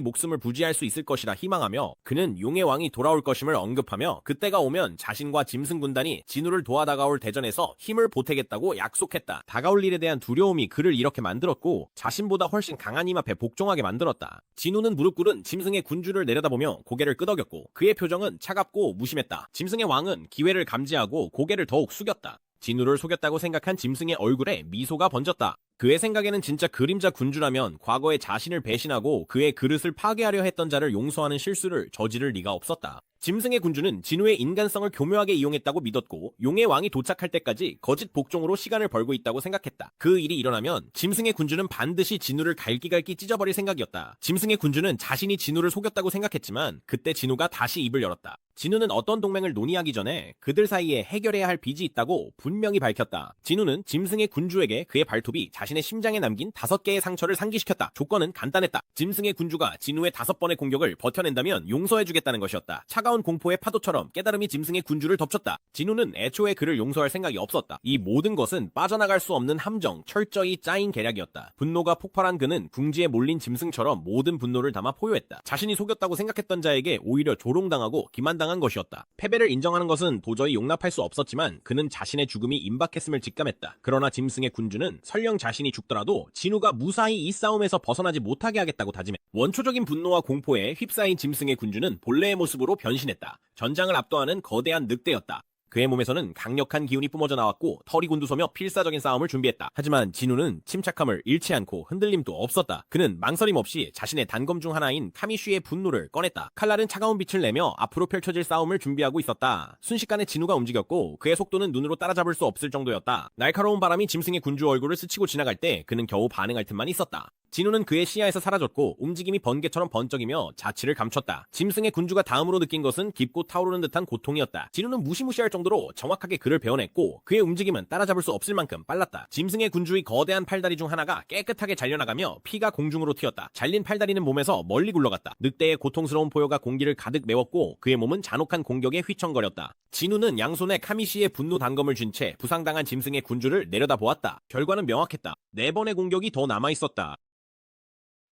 목숨을 부지할 수 있을 것이라 희망하며 그는 용의 왕이 돌아올 것임을 언급하며 그때가 오면 자신과 짐승 군단이 진우를 도와 다가올 대전에서 힘을 보태겠다고 약속했다. 다가올 일에 대한 두려움이 그를 이렇게 만들었고 자신보다 훨씬 강한 힘 앞에 복종하게 만들었다. 진우는 무릎 꿇은 짐승의 군주를 내려다보며 고개를 끄덕였고 그의 표정은 차갑고 무심했다. 짐승의 왕은 기회를 감지하고 고개를 더욱 숙였다. 진우를 속였다고 생각한 짐승의 얼굴에 미소가 번졌다. 그의 생각에는 진짜 그림자 군주라면 과거에 자신을 배신하고 그의 그릇을 파괴하려 했던 자를 용서하는 실수를 저지를 리가 없었다. 짐승의 군주는 진우의 인간성을 교묘하게 이용했다고 믿었고 용의 왕이 도착할 때까지 거짓 복종으로 시간을 벌고 있다고 생각했다. 그 일이 일어나면 짐승의 군주는 반드시 진우를 갈기갈기 찢어버릴 생각이었다. 짐승의 군주는 자신이 진우를 속였다고 생각했지만 그때 진우가 다시 입을 열었다. 진우는 어떤 동맹을 논의하기 전에 그들 사이에 해결해야 할 빚이 있다고 분명히 밝혔다. 진우는 짐승의 군주에게 그의 발톱이 자신의 심장에 남긴 5개의 상처를 상기시켰다. 조건은 간단했다. 짐승의 군주가 진우의 5번의 공격을 버텨낸다면 용서해주겠다는 것이었다. 차가운 공포의 파도처럼 깨달음이 짐승의 군주를 덮쳤다. 진우는 애초에 그를 용서할 생각이 없었다. 이 모든 것은 빠져나갈 수 없는 함정, 철저히 짜인 계략이었다. 분노가 폭발한 그는 궁지에 몰린 짐승처럼 모든 분노를 담아 포효했다. 자신이 속였다고 생각했던 자에게 오히려 조롱당하고 기만당한 것이었다. 패배를 인정하는 것은 도저히 용납할 수 없었지만 그는 자신의 죽음이 임박했음을 직감했다. 그러나 짐승의 군주는 설령 자신이 죽더라도 진우가 무사히 이 싸움에서 벗어나지 못하게 하겠다고 다짐했다. 원초적인 분노와 공포에 휩싸인 짐승의 군주는 본래의 모습으로 변신했다. 전장을 압도하는 거대한 늑대였다. 그의 몸에서는 강력한 기운이 뿜어져 나왔고 털이 곤두서며 필사적인 싸움을 준비했다. 하지만 진우는 침착함을 잃지 않고 흔들림도 없었다. 그는 망설임 없이 자신의 단검 중 하나인 카미쉬의 분노를 꺼냈다. 칼날은 차가운 빛을 내며 앞으로 펼쳐질 싸움을 준비하고 있었다. 순식간에 진우가 움직였고 그의 속도는 눈으로 따라잡을 수 없을 정도였다. 날카로운 바람이 짐승의 군주 얼굴을 스치고 지나갈 때 그는 겨우 반응할 틈만 있었다. 진우는 그의 시야에서 사라졌고 움직임이 번개처럼 번쩍이며 자취를 감췄다. 짐승의 군주가 다음으로 느낀 것은 깊고 타오르는 듯한 고통이었다. 진우는 무시무시할 정도로 정확하게 그를 베어냈고 그의 움직임은 따라잡을 수 없을 만큼 빨랐다. 짐승의 군주의 거대한 팔다리 중 하나가 깨끗하게 잘려나가며 피가 공중으로 튀었다. 잘린 팔다리는 몸에서 멀리 굴러갔다. 늑대의 고통스러운 포효가 공기를 가득 메웠고 그의 몸은 잔혹한 공격에 휘청거렸다. 진우는 양손에 카미시의 분노 단검을 쥔 채 부상당한 짐승의 군주를 내려다보았다. 결과는 명확했다. 4번의 공격이 더 남아있었다.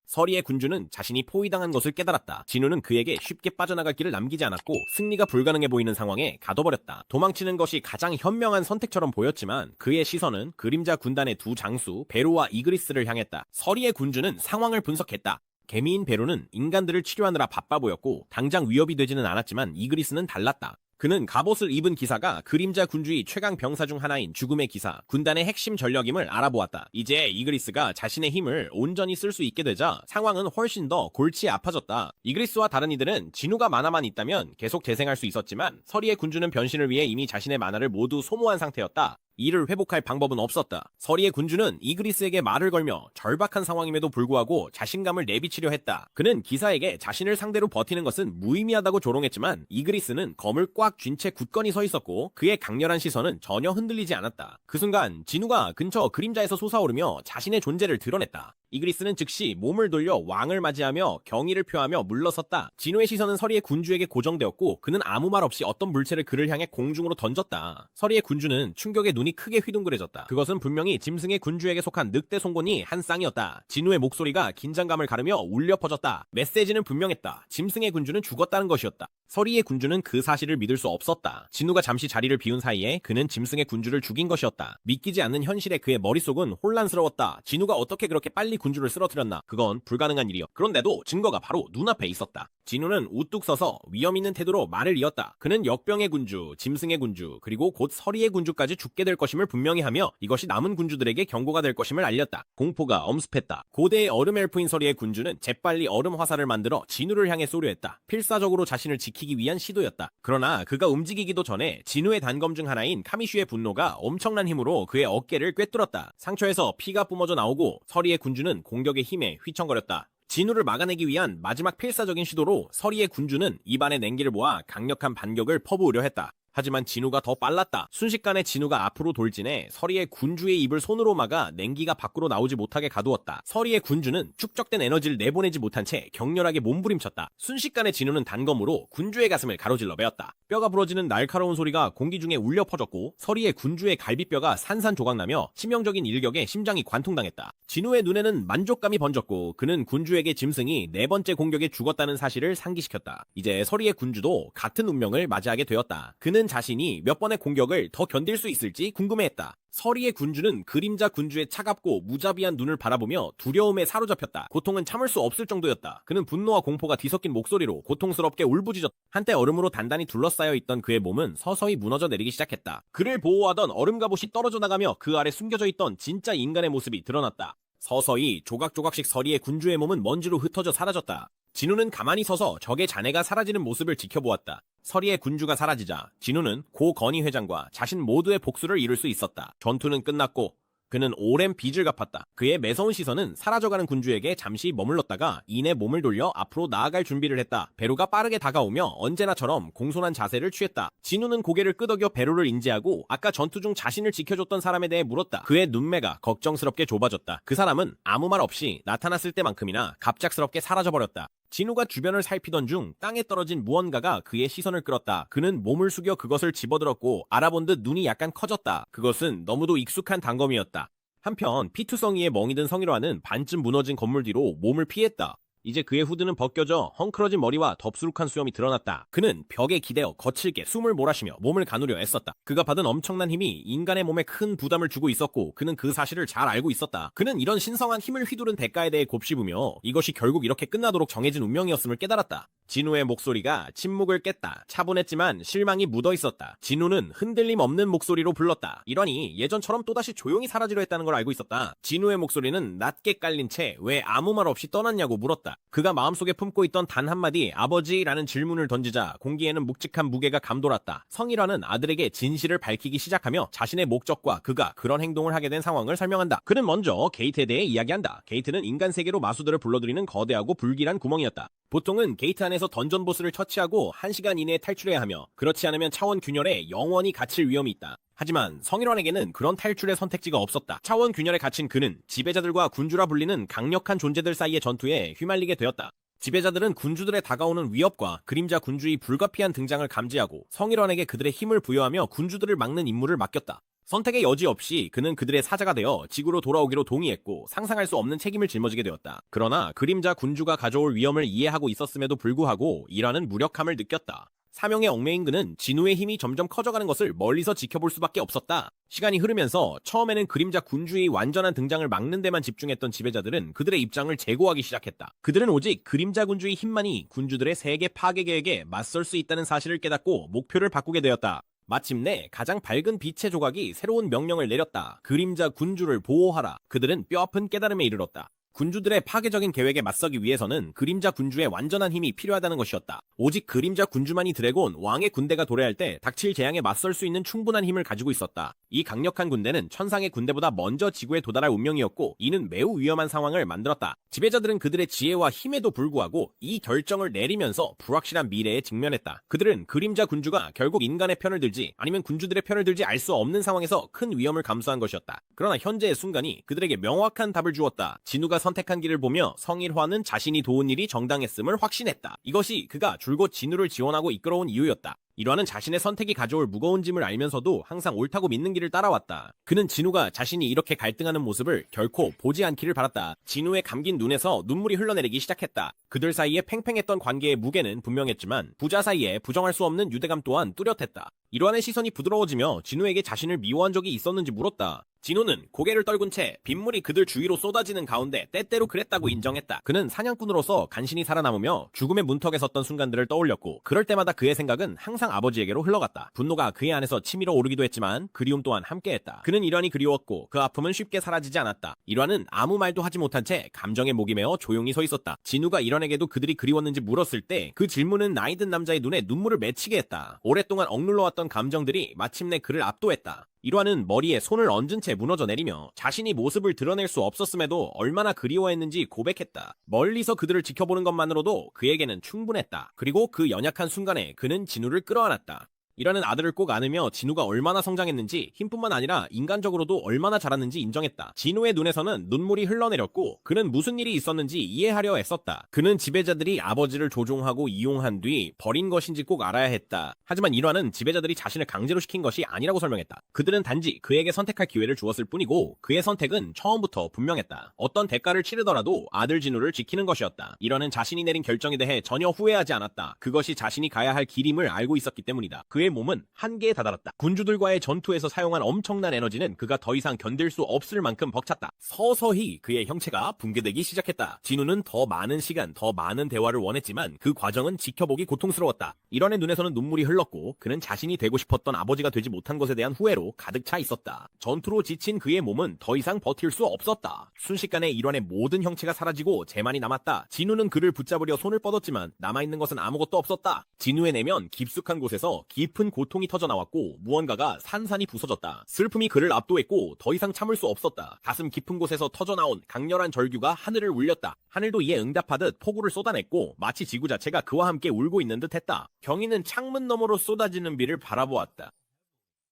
서리의 군주는 자신이 포위당한 것을 깨달았다. 진우는 그에게 쉽게 빠져나갈 길을 남기지 않았고 승리가 불가능해 보이는 상황에 가둬버렸다. 도망치는 것이 가장 현명한 선택처럼 보였지만 그의 시선은 그림자 군단의 두 장수 베로와 이그리스를 향했다. 서리의 군주는 상황을 분석했다. 개미인 베로는 인간들을 치료하느라 바빠 보였고 당장 위협이 되지는 않았지만 이그리스는 달랐다. 그는 갑옷을 입은 기사가 그림자 군주의 최강 병사 중 하나인 죽음의 기사, 군단의 핵심 전력임을 알아보았다. 이제 이그리스가 자신의 힘을 온전히 쓸 수 있게 되자 상황은 훨씬 더 골치 아파졌다. 이그리스와 다른 이들은 진우가 만화만 있다면 계속 재생할 수 있었지만 서리의 군주는 변신을 위해 이미 자신의 만화를 모두 소모한 상태였다. 이를 회복할 방법은 없었다. 서리의 군주는 이그리스에게 말을 걸며 절박한 상황임에도 불구하고 자신감을 내비치려 했다. 그는 기사에게 자신을 상대로 버티는 것은 무의미하다고 조롱했지만 이그리스는 검을 꽉 쥔 채 굳건히 서 있었고 그의 강렬한 시선은 전혀 흔들리지 않았다. 그 순간 진우가 근처 그림자에서 솟아오르며 자신의 존재를 드러냈다. 이그리스는 즉시 몸을 돌려 왕을 맞이하며 경의를 표하며 물러섰다. 진우의 시선은 서리의 군주에게 고정되었고 그는 아무 말 없이 어떤 물체를 그를 향해 공중으로 던졌다. 서리의 군주는 충격에 눈이 크게 휘둥그레졌다. 그것은 분명히 짐승의 군주에게 속한 늑대 송곳니 한 쌍이었다. 진우의 목소리가 긴장감을 가르며 울려 퍼졌다. 메시지는 분명했다. 짐승의 군주는 죽었다는 것이었다. 서리의 군주는 그 사실을 믿을 수 없었다. 진우가 잠시 자리를 비운 사이에 그는 짐승의 군주를 죽인 것이었다. 믿기지 않는 현실에 그의 머릿속은 혼란스러웠다. 진우가 어떻게 그렇게 빨리 군주를 쓰러뜨렸나? 그건 불가능한 일이었다. 그런데도 증거가 바로 눈앞에 있었다. 진우는 우뚝 서서 위험 있는 태도로 말을 이었다. 그는 역병의 군주, 짐승의 군주, 그리고 곧 서리의 군주까지 죽게 될 것임을 분명히 하며 이것이 남은 군주들에게 경고가 될 것임을 알렸다. 공포가 엄습했다. 고대의 얼음 엘프인 서리의 군주는 재빨리 얼음 화살을 만들어 진우를 향해 쏘려 했다. 필사적으로 자신을 지키기 위한 시도였다. 그러나 그가 움직이기도 전에 진우의 단검 중 하나인 카미슈의 분노가 엄청난 힘으로 그의 어깨를 꿰뚫었다. 상처에서 피가 뿜어져 나오고 서리의 군주는 공격의 힘에 휘청거렸다. 진우를 막아내기 위한 마지막 필사적인 시도로 서리의 군주는 입안에 냉기를 모아 강력한 반격을 퍼부으려 했다. 하지만 진우가 더 빨랐다. 순식간에 진우가 앞으로 돌진해 서리의 군주의 입을 손으로 막아 냉기가 밖으로 나오지 못하게 가두었다. 서리의 군주는 축적된 에너지를 내보내지 못한 채 격렬하게 몸부림쳤다. 순식간에 진우는 단검으로 군주의 가슴을 가로질러 베었다. 뼈가 부러지는 날카로운 소리가 공기 중에 울려 퍼졌고 서리의 군주의 갈비뼈가 산산조각나며 치명적인 일격에 심장이 관통당했다. 진우의 눈에는 만족감이 번졌고 그는 군주에게 짐승이 네 번째 공격에 죽었다는 사실을 상기시켰다. 이제 서리의 군주도 같은 운명을 맞이하게 되었다. 그는 자신이 몇 번의 공격을 더 견딜 수 있을지 궁금해했다. 서리의 군주는 그림자 군주의 차갑고 무자비한 눈을 바라보며 두려움에 사로잡혔다. 고통은 참을 수 없을 정도였다. 그는 분노와 공포가 뒤섞인 목소리로 고통스럽게 울부짖었다. 한때 얼음으로 단단히 둘러싸여 있던 그의 몸은 서서히 무너져 내리기 시작했다. 그를 보호하던 얼음 갑옷이 떨어져 나가며 그 아래 숨겨져 있던 진짜 인간의 모습이 드러났다. 서서히 조각조각씩 서리의 군주의 몸은 먼지로 흩어져 사라졌다. 진우는 가만히 서서 적의 자네가 사라지는 모습을 지켜보았다. 서리의 군주가 사라지자 진우는 고 건희 회장과 자신 모두의 복수를 이룰 수 있었다. 전투는 끝났고 그는 오랜 빚을 갚았다. 그의 매서운 시선은 사라져가는 군주에게 잠시 머물렀다가 이내 몸을 돌려 앞으로 나아갈 준비를 했다. 베로가 빠르게 다가오며 언제나처럼 공손한 자세를 취했다. 진우는 고개를 끄덕여 베로를 인지하고 아까 전투 중 자신을 지켜줬던 사람에 대해 물었다. 그의 눈매가 걱정스럽게 좁아졌다. 그 사람은 아무 말 없이 나타났을 때만큼이나 갑작스럽게 사라져버렸다. 진우가 주변을 살피던 중 땅에 떨어진 무언가가 그의 시선을 끌었다. 그는 몸을 숙여 그것을 집어들었고 알아본 듯 눈이 약간 커졌다. 그것은 너무도 익숙한 단검이었다. 한편 피투성이의 멍이든 성희로아는 반쯤 무너진 건물 뒤로 몸을 피했다. 이제 그의 후드는 벗겨져 헝클어진 머리와 덥수룩한 수염이 드러났다. 그는 벽에 기대어 거칠게 숨을 몰아쉬며 몸을 가누려 애썼다. 그가 받은 엄청난 힘이 인간의 몸에 큰 부담을 주고 있었고 그는 그 사실을 잘 알고 있었다. 그는 이런 신성한 힘을 휘두른 대가에 대해 곱씹으며 이것이 결국 이렇게 끝나도록 정해진 운명이었음을 깨달았다. 진우의 목소리가 침묵을 깼다. 차분했지만 실망이 묻어있었다. 진우는 흔들림 없는 목소리로 불렀다. 이러니 예전처럼 또다시 조용히 사라지려 했다는 걸 알고 있었다. 진우의 목소리는 낮게 깔린 채 왜 아무 말 없이 떠났냐고 물었다. 그가 마음속에 품고 있던 단 한마디 아버지라는 질문을 던지자 공기에는 묵직한 무게가 감돌았다. 성일화는 아들에게 진실을 밝히기 시작하며 자신의 목적과 그가 그런 행동을 하게 된 상황을 설명한다. 그는 먼저 게이트에 대해 이야기한다. 게이트는 인간 세계로 마수들을 불러들이는 거대하고 불길한 구멍이었다. 보통은 게이트 안에서 던전 보스를 처치하고 1시간 이내에 탈출해야 하며 그렇지 않으면 차원 균열에 영원히 갇힐 위험이 있다. 하지만 성일환에게는 그런 탈출의 선택지가 없었다. 차원 균열에 갇힌 그는 지배자들과 군주라 불리는 강력한 존재들 사이의 전투에 휘말리게 되었다. 지배자들은 군주들의 다가오는 위협과 그림자 군주의 불가피한 등장을 감지하고 성일환에게 그들의 힘을 부여하며 군주들을 막는 임무를 맡겼다. 선택의 여지 없이 그는 그들의 사자가 되어 지구로 돌아오기로 동의했고 상상할 수 없는 책임을 짊어지게 되었다. 그러나 그림자 군주가 가져올 위험을 이해하고 있었음에도 불구하고 일하는 무력함을 느꼈다. 사명에 얽매인 그는 진우의 힘이 점점 커져가는 것을 멀리서 지켜볼 수밖에 없었다. 시간이 흐르면서 처음에는 그림자 군주의 완전한 등장을 막는 데만 집중했던 지배자들은 그들의 입장을 재고하기 시작했다. 그들은 오직 그림자 군주의 힘만이 군주들의 세계 파괴 계획에 맞설 수 있다는 사실을 깨닫고 목표를 바꾸게 되었다. 마침내 가장 밝은 빛의 조각이 새로운 명령을 내렸다. 그림자 군주를 보호하라. 그들은 뼈아픈 깨달음에 이르렀다. 군주들의 파괴적인 계획에 맞서기 위해서는 그림자 군주의 완전한 힘이 필요하다는 것이었다. 오직 그림자 군주만이 드래곤 왕의 군대가 도래할 때 닥칠 재앙에 맞설 수 있는 충분한 힘을 가지고 있었다. 이 강력한 군대는 천상의 군대보다 먼저 지구에 도달할 운명이었고 이는 매우 위험한 상황을 만들었다. 지배자들은 그들의 지혜와 힘에도 불구하고 이 결정을 내리면서 불확실한 미래에 직면했다. 그들은 그림자 군주가 결국 인간의 편을 들지 아니면 군주들의 편을 들지 알 수 없는 상황에서 큰 위험을 감수한 것이었다. 그러나 현재의 순간이 그들에게 명확한 답을 주었다. 진우가 선택한 길을 보며 성일화는 자신이 도운 일이 정당했음을 확신했다. 이것이 그가 줄곧 진우를 지원하고 이끌어온 이유였다. 일화는 자신의 선택이 가져올 무거운 짐을 알면서도 항상 옳다고 믿는 길을 따라왔다. 그는 진우가 자신이 이렇게 갈등하는 모습을 결코 보지 않기를 바랐다. 진우의 감긴 눈에서 눈물이 흘러내리기 시작했다. 그들 사이에 팽팽했던 관계의 무게는 분명했지만 부자 사이에 부정할 수 없는 유대감 또한 뚜렷했다. 일환의 시선이 부드러워지며 진우에게 자신을 미워한 적이 있었는지 물었다. 진우는 고개를 떨군 채 빗물이 그들 주위로 쏟아지는 가운데 때때로 그랬다고 인정했다. 그는 사냥꾼으로서 간신히 살아남으며 죽음의 문턱에 섰던 순간들을 떠올렸고 그럴 때마다 그의 생각은 항상 아버지에게로 흘러갔다. 분노가 그의 안에서 치밀어 오르기도 했지만 그리움 또한 함께했다. 그는 일환이 그리웠고 그 아픔은 쉽게 사라지지 않았다. 일환은 아무 말도 하지 못한 채 감정에 목이 메어 조용히 서 있었다. 진우가 일환에게도 그들이 그리웠는지 물었을 때 그 질문은 나이 든 남자의 눈에 눈물을 맺히게 했다. 오랫동안 억눌러왔던 감정들이 마침내 그를 압도했다. 일환은 머리에 손을 얹은 채 무너져 내리며 자신이 모습을 드러낼 수 없었음에도 얼마나 그리워했는지 고백했다. 멀리서 그들을 지켜보는 것만으로도 그에게는 충분했다. 그리고 그 연약한 순간에 그는 진우를 끌어안았다. 일환은 아들을 꼭 안으며 진우가 얼마나 성장했는지 힘뿐만 아니라 인간적으로도 얼마나 자랐는지 인정했다. 진우의 눈에서는 눈물이 흘러내렸고 그는 무슨 일이 있었는지 이해하려 애썼다. 그는 지배자들이 아버지를 조종하고 이용한 뒤 버린 것인지 꼭 알아야 했다. 하지만 일환은 지배자들이 자신을 강제로 시킨 것이 아니라고 설명했다. 그들은 단지 그에게 선택할 기회를 주었을 뿐이고 그의 선택은 처음부터 분명했다. 어떤 대가를 치르더라도 아들 진우를 지키는 것이었다. 일환은 자신이 내린 결정에 대해 전혀 후회하지 않았다. 그것이 자신이 가야 할 길임을 알고 있었기 때문이다. 그의 몸은 한계에 다다랐다. 군주들과의 전투에서 사용한 엄청난 에너지는 그가 더 이상 견딜 수 없을 만큼 벅찼다. 서서히 그의 형체가 붕괴되기 시작했다. 진우는 더 많은 시간, 더 많은 대화를 원했지만 그 과정은 지켜보기 고통스러웠다. 일환의 눈에서는 눈물이 흘렀고 그는 자신이 되고 싶었던 아버지가 되지 못한 것에 대한 후회로 가득 차 있었다. 전투로 지친 그의 몸은 더 이상 버틸 수 없었다. 순식간에 일환의 모든 형체가 사라지고 재만이 남았다. 진우는 그를 붙잡으려 손을 뻗었지만 남아있는 것은 아무것도 없었다. 진우의 내면 깊숙한 곳에서 깊은 고통이 터져나왔고 무언가가 산산이 부서졌다. 슬픔이 그를 압도했고 더 이상 참을 수 없었다. 가슴 깊은 곳에서 터져나온 강렬한 절규가 하늘을 울렸다. 하늘도 이에 응답하듯 폭우를 쏟아냈고 마치 지구 자체가 그와 함께 울고 있는 듯했다. 경희는 창문 너머로 쏟아지는 비를 바라보았다.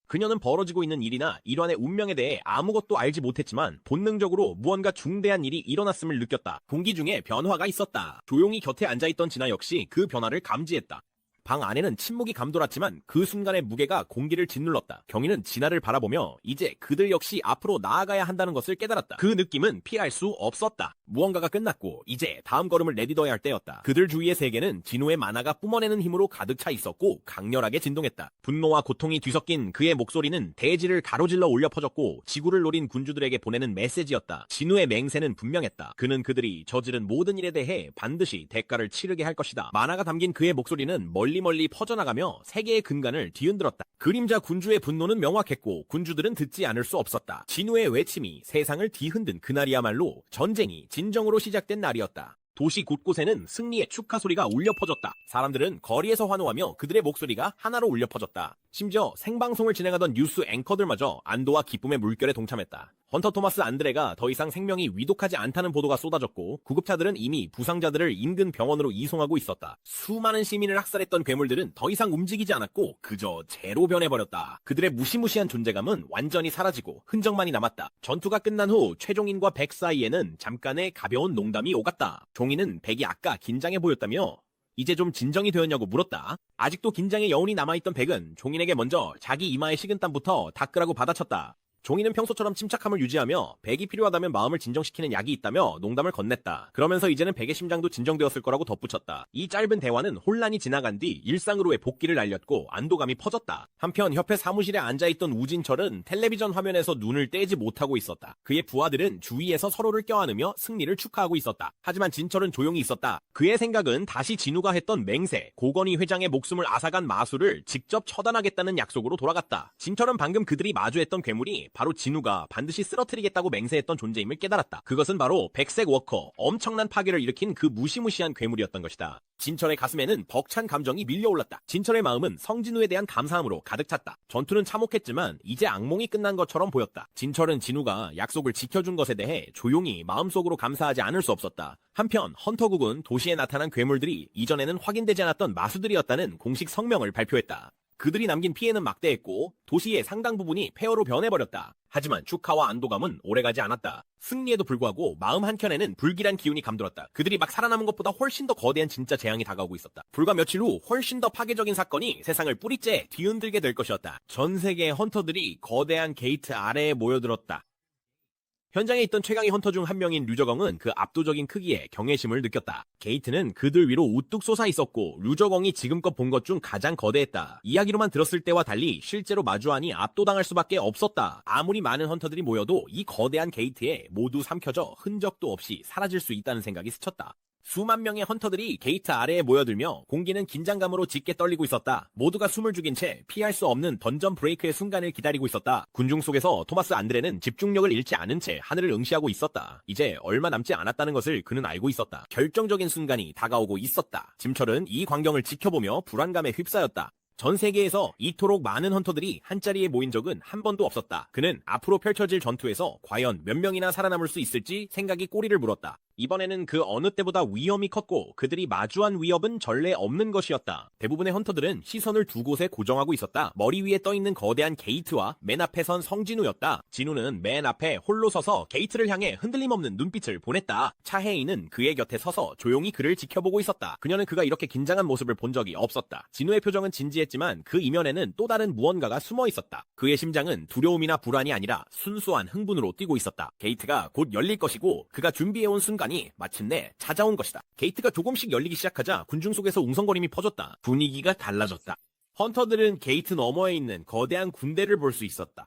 그녀는 벌어지고 있는 일이나 일환의 운명에 대해 아무것도 알지 못했지만 본능적으로 무언가 중대한 일이 일어났음을 느꼈다. 공기 중에 변화가 있었다. 조용히 곁에 앉아있던 진아 역시 그 변화를 감지했다. 방 안에는 침묵이 감돌았지만 그 순간의 무게가 공기를 짓눌렀다. 경희는 진아를 바라보며 이제 그들 역시 앞으로 나아가야 한다는 것을 깨달았다. 그 느낌은 피할 수 없었다. 무언가가 끝났고 이제 다음 걸음을 내딛어야 할 때였다. 그들 주위의 세계는 진우의 만화가 뿜어내는 힘으로 가득 차 있었고 강렬하게 진동했다. 분노와 고통이 뒤섞인 그의 목소리는 대지를 가로질러 울려 퍼졌고 지구를 노린 군주들에게 보내는 메시지였다. 진우의 맹세는 분명했다. 그는 그들이 저지른 모든 일에 대해 반드시 대가를 치르게 할 것이다. 만화가 담긴 그의 목소리는 멀리 퍼져나가며 세계의 근간을 뒤흔들었다. 그림자 군주의 분노는 명확했고 군주들은 듣지 않을 수 없었다. 진우의 외침이 세상을 뒤흔든 그날이야말로 전쟁이 진정으로 시작된 날이었다. 도시 곳곳에는 승리의 축하 소리가 울려 퍼졌다. 사람들은 거리에서 환호하며 그들의 목소리가 하나로 울려 퍼졌다. 심지어 생방송을 진행하던 뉴스 앵커들마저 안도와 기쁨의 물결에 동참했다. 헌터 토마스 안드레가 더 이상 생명이 위독하지 않다는 보도가 쏟아졌고 구급차들은 이미 부상자들을 인근 병원으로 이송하고 있었다. 수많은 시민을 학살했던 괴물들은 더 이상 움직이지 않았고 그저 재로 변해버렸다. 그들의 무시무시한 존재감은 완전히 사라지고 흔적만이 남았다. 전투가 끝난 후 최종인과 백 사이에는 잠깐의 가벼운 농담이 오갔다. 종인은 백이 아까 긴장해 보였다며 이제 좀 진정이 되었냐고 물었다. 아직도 긴장의 여운이 남아있던 백은 종인에게 먼저 자기 이마의 식은땀부터 닦으라고 받아쳤다. 종이는 평소처럼 침착함을 유지하며 백이 필요하다면 마음을 진정시키는 약이 있다며 농담을 건넸다. 그러면서 이제는 백의 심장도 진정되었을 거라고 덧붙였다. 이 짧은 대화는 혼란이 지나간 뒤 일상으로의 복귀를 알렸고 안도감이 퍼졌다. 한편 협회 사무실에 앉아있던 우진철은 텔레비전 화면에서 눈을 떼지 못하고 있었다. 그의 부하들은 주위에서 서로를 껴안으며 승리를 축하하고 있었다. 하지만 진철은 조용히 있었다. 그의 생각은 다시 진우가 했던 맹세, 고건희 회장의 목숨을 앗아간 마수를 직접 처단하겠다는 약속으로 돌아갔다. 진철은 방금 그들이 마주했던 괴물이 바로 진우가 반드시 쓰러뜨리겠다고 맹세했던 존재임을 깨달았다. 그것은 바로 백색 워커, 엄청난 파괴를 일으킨 그 무시무시한 괴물이었던 것이다. 진철의 가슴에는 벅찬 감정이 밀려올랐다. 진철의 마음은 성진우에 대한 감사함으로 가득 찼다. 전투는 참혹했지만 이제 악몽이 끝난 것처럼 보였다. 진철은 진우가 약속을 지켜준 것에 대해 조용히 마음속으로 감사하지 않을 수 없었다. 한편 헌터국은 도시에 나타난 괴물들이 이전에는 확인되지 않았던 마수들이었다는 공식 성명을 발표했다. 그들이 남긴 피해는 막대했고 도시의 상당 부분이 폐허로 변해버렸다. 하지만 축하와 안도감은 오래가지 않았다. 승리에도 불구하고 마음 한켠에는 불길한 기운이 감돌았다. 그들이 막 살아남은 것보다 훨씬 더 거대한 진짜 재앙이 다가오고 있었다. 불과 며칠 후 훨씬 더 파괴적인 사건이 세상을 뿌리째 뒤흔들게 될 것이었다. 전 세계의 헌터들이 거대한 게이트 아래에 모여들었다. 현장에 있던 최강의 헌터 중 한 명인 류저공은 그 압도적인 크기에 경외심을 느꼈다. 게이트는 그들 위로 우뚝 솟아 있었고 류저공이 지금껏 본 것 중 가장 거대했다. 이야기로만 들었을 때와 달리 실제로 마주하니 압도당할 수밖에 없었다. 아무리 많은 헌터들이 모여도 이 거대한 게이트에 모두 삼켜져 흔적도 없이 사라질 수 있다는 생각이 스쳤다. 수만 명의 헌터들이 게이트 아래에 모여들며 공기는 긴장감으로 짙게 떨리고 있었다. 모두가 숨을 죽인 채 피할 수 없는 던전 브레이크의 순간을 기다리고 있었다. 군중 속에서 토마스 안드레는 집중력을 잃지 않은 채 하늘을 응시하고 있었다. 이제 얼마 남지 않았다는 것을 그는 알고 있었다. 결정적인 순간이 다가오고 있었다. 짐철은 이 광경을 지켜보며 불안감에 휩싸였다. 전 세계에서 이토록 많은 헌터들이 한자리에 모인 적은 한 번도 없었다. 그는 앞으로 펼쳐질 전투에서 과연 몇 명이나 살아남을 수 있을지 생각이 꼬리를 물었다. 이번에는 그 어느 때보다 위험이 컸고 그들이 마주한 위협은 전례 없는 것이었다. 대부분의 헌터들은 시선을 두 곳에 고정하고 있었다. 머리 위에 떠있는 거대한 게이트와 맨 앞에 선 성진우였다. 진우는 맨 앞에 홀로 서서 게이트를 향해 흔들림 없는 눈빛을 보냈다. 차혜인은 그의 곁에 서서 조용히 그를 지켜보고 있었다. 그녀는 그가 이렇게 긴장한 모습을 본 적이 없었다. 진우의 표정은 진지했지만 그 이면에는 또 다른 무언가가 숨어 있었다. 그의 심장은 두려움이나 불안이 아니라 순수한 흥분으로 뛰고 있었다. 게이트가 곧 열릴 것이고 그가 준비해온 순간이 마침내 찾아온 것이다. 게이트가 조금씩 열리기 시작하자 군중 속에서 웅성거림이 퍼졌다. 분위기가 달라졌다. 헌터들은 게이트 너머에 있는 거대한 군대를 볼 수 있었다.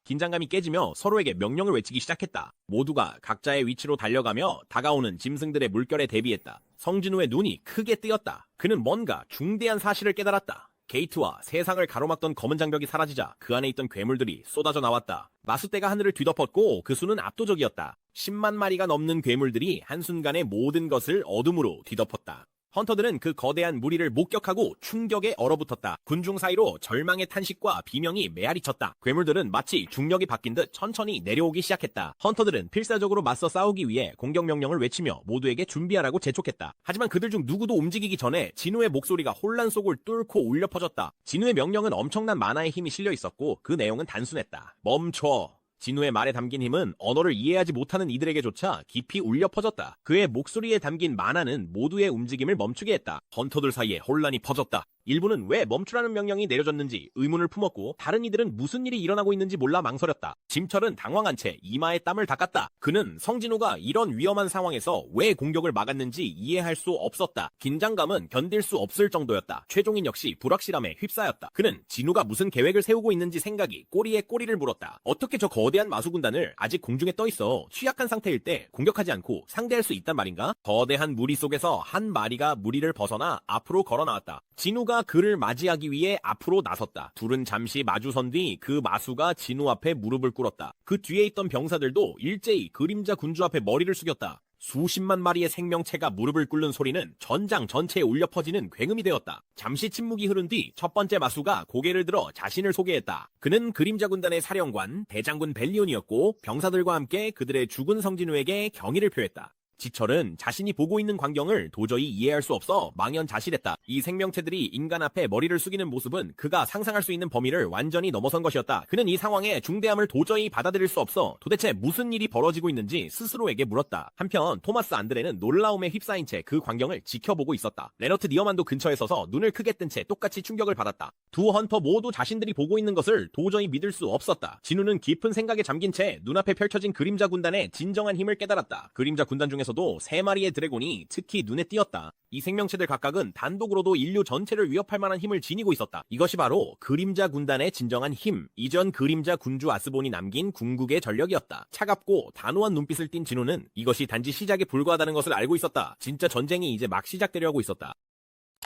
긴장감이 깨지며 서로에게 명령을 외치기 시작했다. 모두가 각자의 위치로 달려가며 다가오는 짐승들의 물결에 대비했다. 성진우의 눈이 크게 뜨였다. 그는 뭔가 중대한 사실을 깨달았다. 게이트와 세상을 가로막던 검은 장벽이 사라지자 그 안에 있던 괴물들이 쏟아져 나왔다. 마수대가 하늘을 뒤덮었고 그 수는 압도적이었다. 10만 마리가 넘는 괴물들이 한순간에 모든 것을 어둠으로 뒤덮었다. 헌터들은 그 거대한 무리를 목격하고 충격에 얼어붙었다. 군중 사이로 절망의 탄식과 비명이 메아리쳤다. 괴물들은 마치 중력이 바뀐 듯 천천히 내려오기 시작했다. 헌터들은 필사적으로 맞서 싸우기 위해 공격 명령을 외치며 모두에게 준비하라고 재촉했다. 하지만 그들 중 누구도 움직이기 전에 진우의 목소리가 혼란 속을 뚫고 울려 퍼졌다. 진우의 명령은 엄청난 만화의 힘이 실려 있었고 그 내용은 단순했다. 멈춰. 진우의 말에 담긴 힘은 언어를 이해하지 못하는 이들에게조차 깊이 울려 퍼졌다. 그의 목소리에 담긴 만화는 모두의 움직임을 멈추게 했다. 헌터들 사이에 혼란이 퍼졌다. 일부는 왜 멈추라는 명령이 내려졌는지 의문을 품었고 다른 이들은 무슨 일이 일어나고 있는지 몰라 망설였다. 짐철은 당황한 채 이마에 땀을 닦았다. 그는 성진우가 이런 위험한 상황에서 왜 공격을 막았는지 이해할 수 없었다. 긴장감은 견딜 수 없을 정도였다. 최종인 역시 불확실함에 휩싸였다. 그는 진우가 무슨 계획을 세우고 있는지 생각이 꼬리에 꼬리를 물었다. 어떻게 저 거대한 마수군단을 아직 공중에 떠있어 취약한 상태일 때 공격하지 않고 상대할 수 있단 말인가? 거대한 무리 속에서 한 마리가 무리를 벗어나 앞으로 걸어 나왔다. 진우가 그를 맞이하기 위해 앞으로 나섰다. 둘은 잠시 마주선 뒤 그 마수가 진우 앞에 무릎을 꿇었다. 그 뒤에 있던 병사들도 일제히 그림자 군주 앞에 머리를 숙였다. 수십만 마리의 생명체가 무릎을 꿇는 소리는 전장 전체에 울려 퍼지는 굉음이 되었다. 잠시 침묵이 흐른 뒤 첫 번째 마수가 고개를 들어 자신을 소개했다. 그는 그림자 군단의 사령관 대장군 벨리온이었고 병사들과 함께 그들의 죽은 성진우에게 경의를 표했다. 지철은 자신이 보고 있는 광경을 도저히 이해할 수 없어 망연자실했다. 이 생명체들이 인간 앞에 머리를 숙이는 모습은 그가 상상할 수 있는 범위를 완전히 넘어선 것이었다. 그는 이 상황의 중대함을 도저히 받아들일 수 없어 도대체 무슨 일이 벌어지고 있는지 스스로에게 물었다. 한편 토마스 안드레는 놀라움에 휩싸인 채 그 광경을 지켜보고 있었다. 레너트 니어만도 근처에 서서 눈을 크게 뜬 채 똑같이 충격을 받았다. 두 헌터 모두 자신들이 보고 있는 것을 도저히 믿을 수 없었다. 진우는 깊은 생각에 잠긴 채 눈앞에 펼쳐진 그림자 군단의 진정한 힘을 깨달았다. 그림자 군단 중에서도 3마리의 드래곤이 특히 눈에 띄었다. 이 생명체들 각각은 단독으로도 인류 전체를 위협할 만한 힘을 지니고 있었다. 이것이 바로 그림자 군단의 진정한 힘, 이전 그림자 군주 아스본이 남긴 궁극의 전력이었다. 차갑고 단호한 눈빛을 띤 진우는 이것이 단지 시작에 불과하다는 것을 알고 있었다. 진짜 전쟁이 이제 막 시작되려 하고 있었다.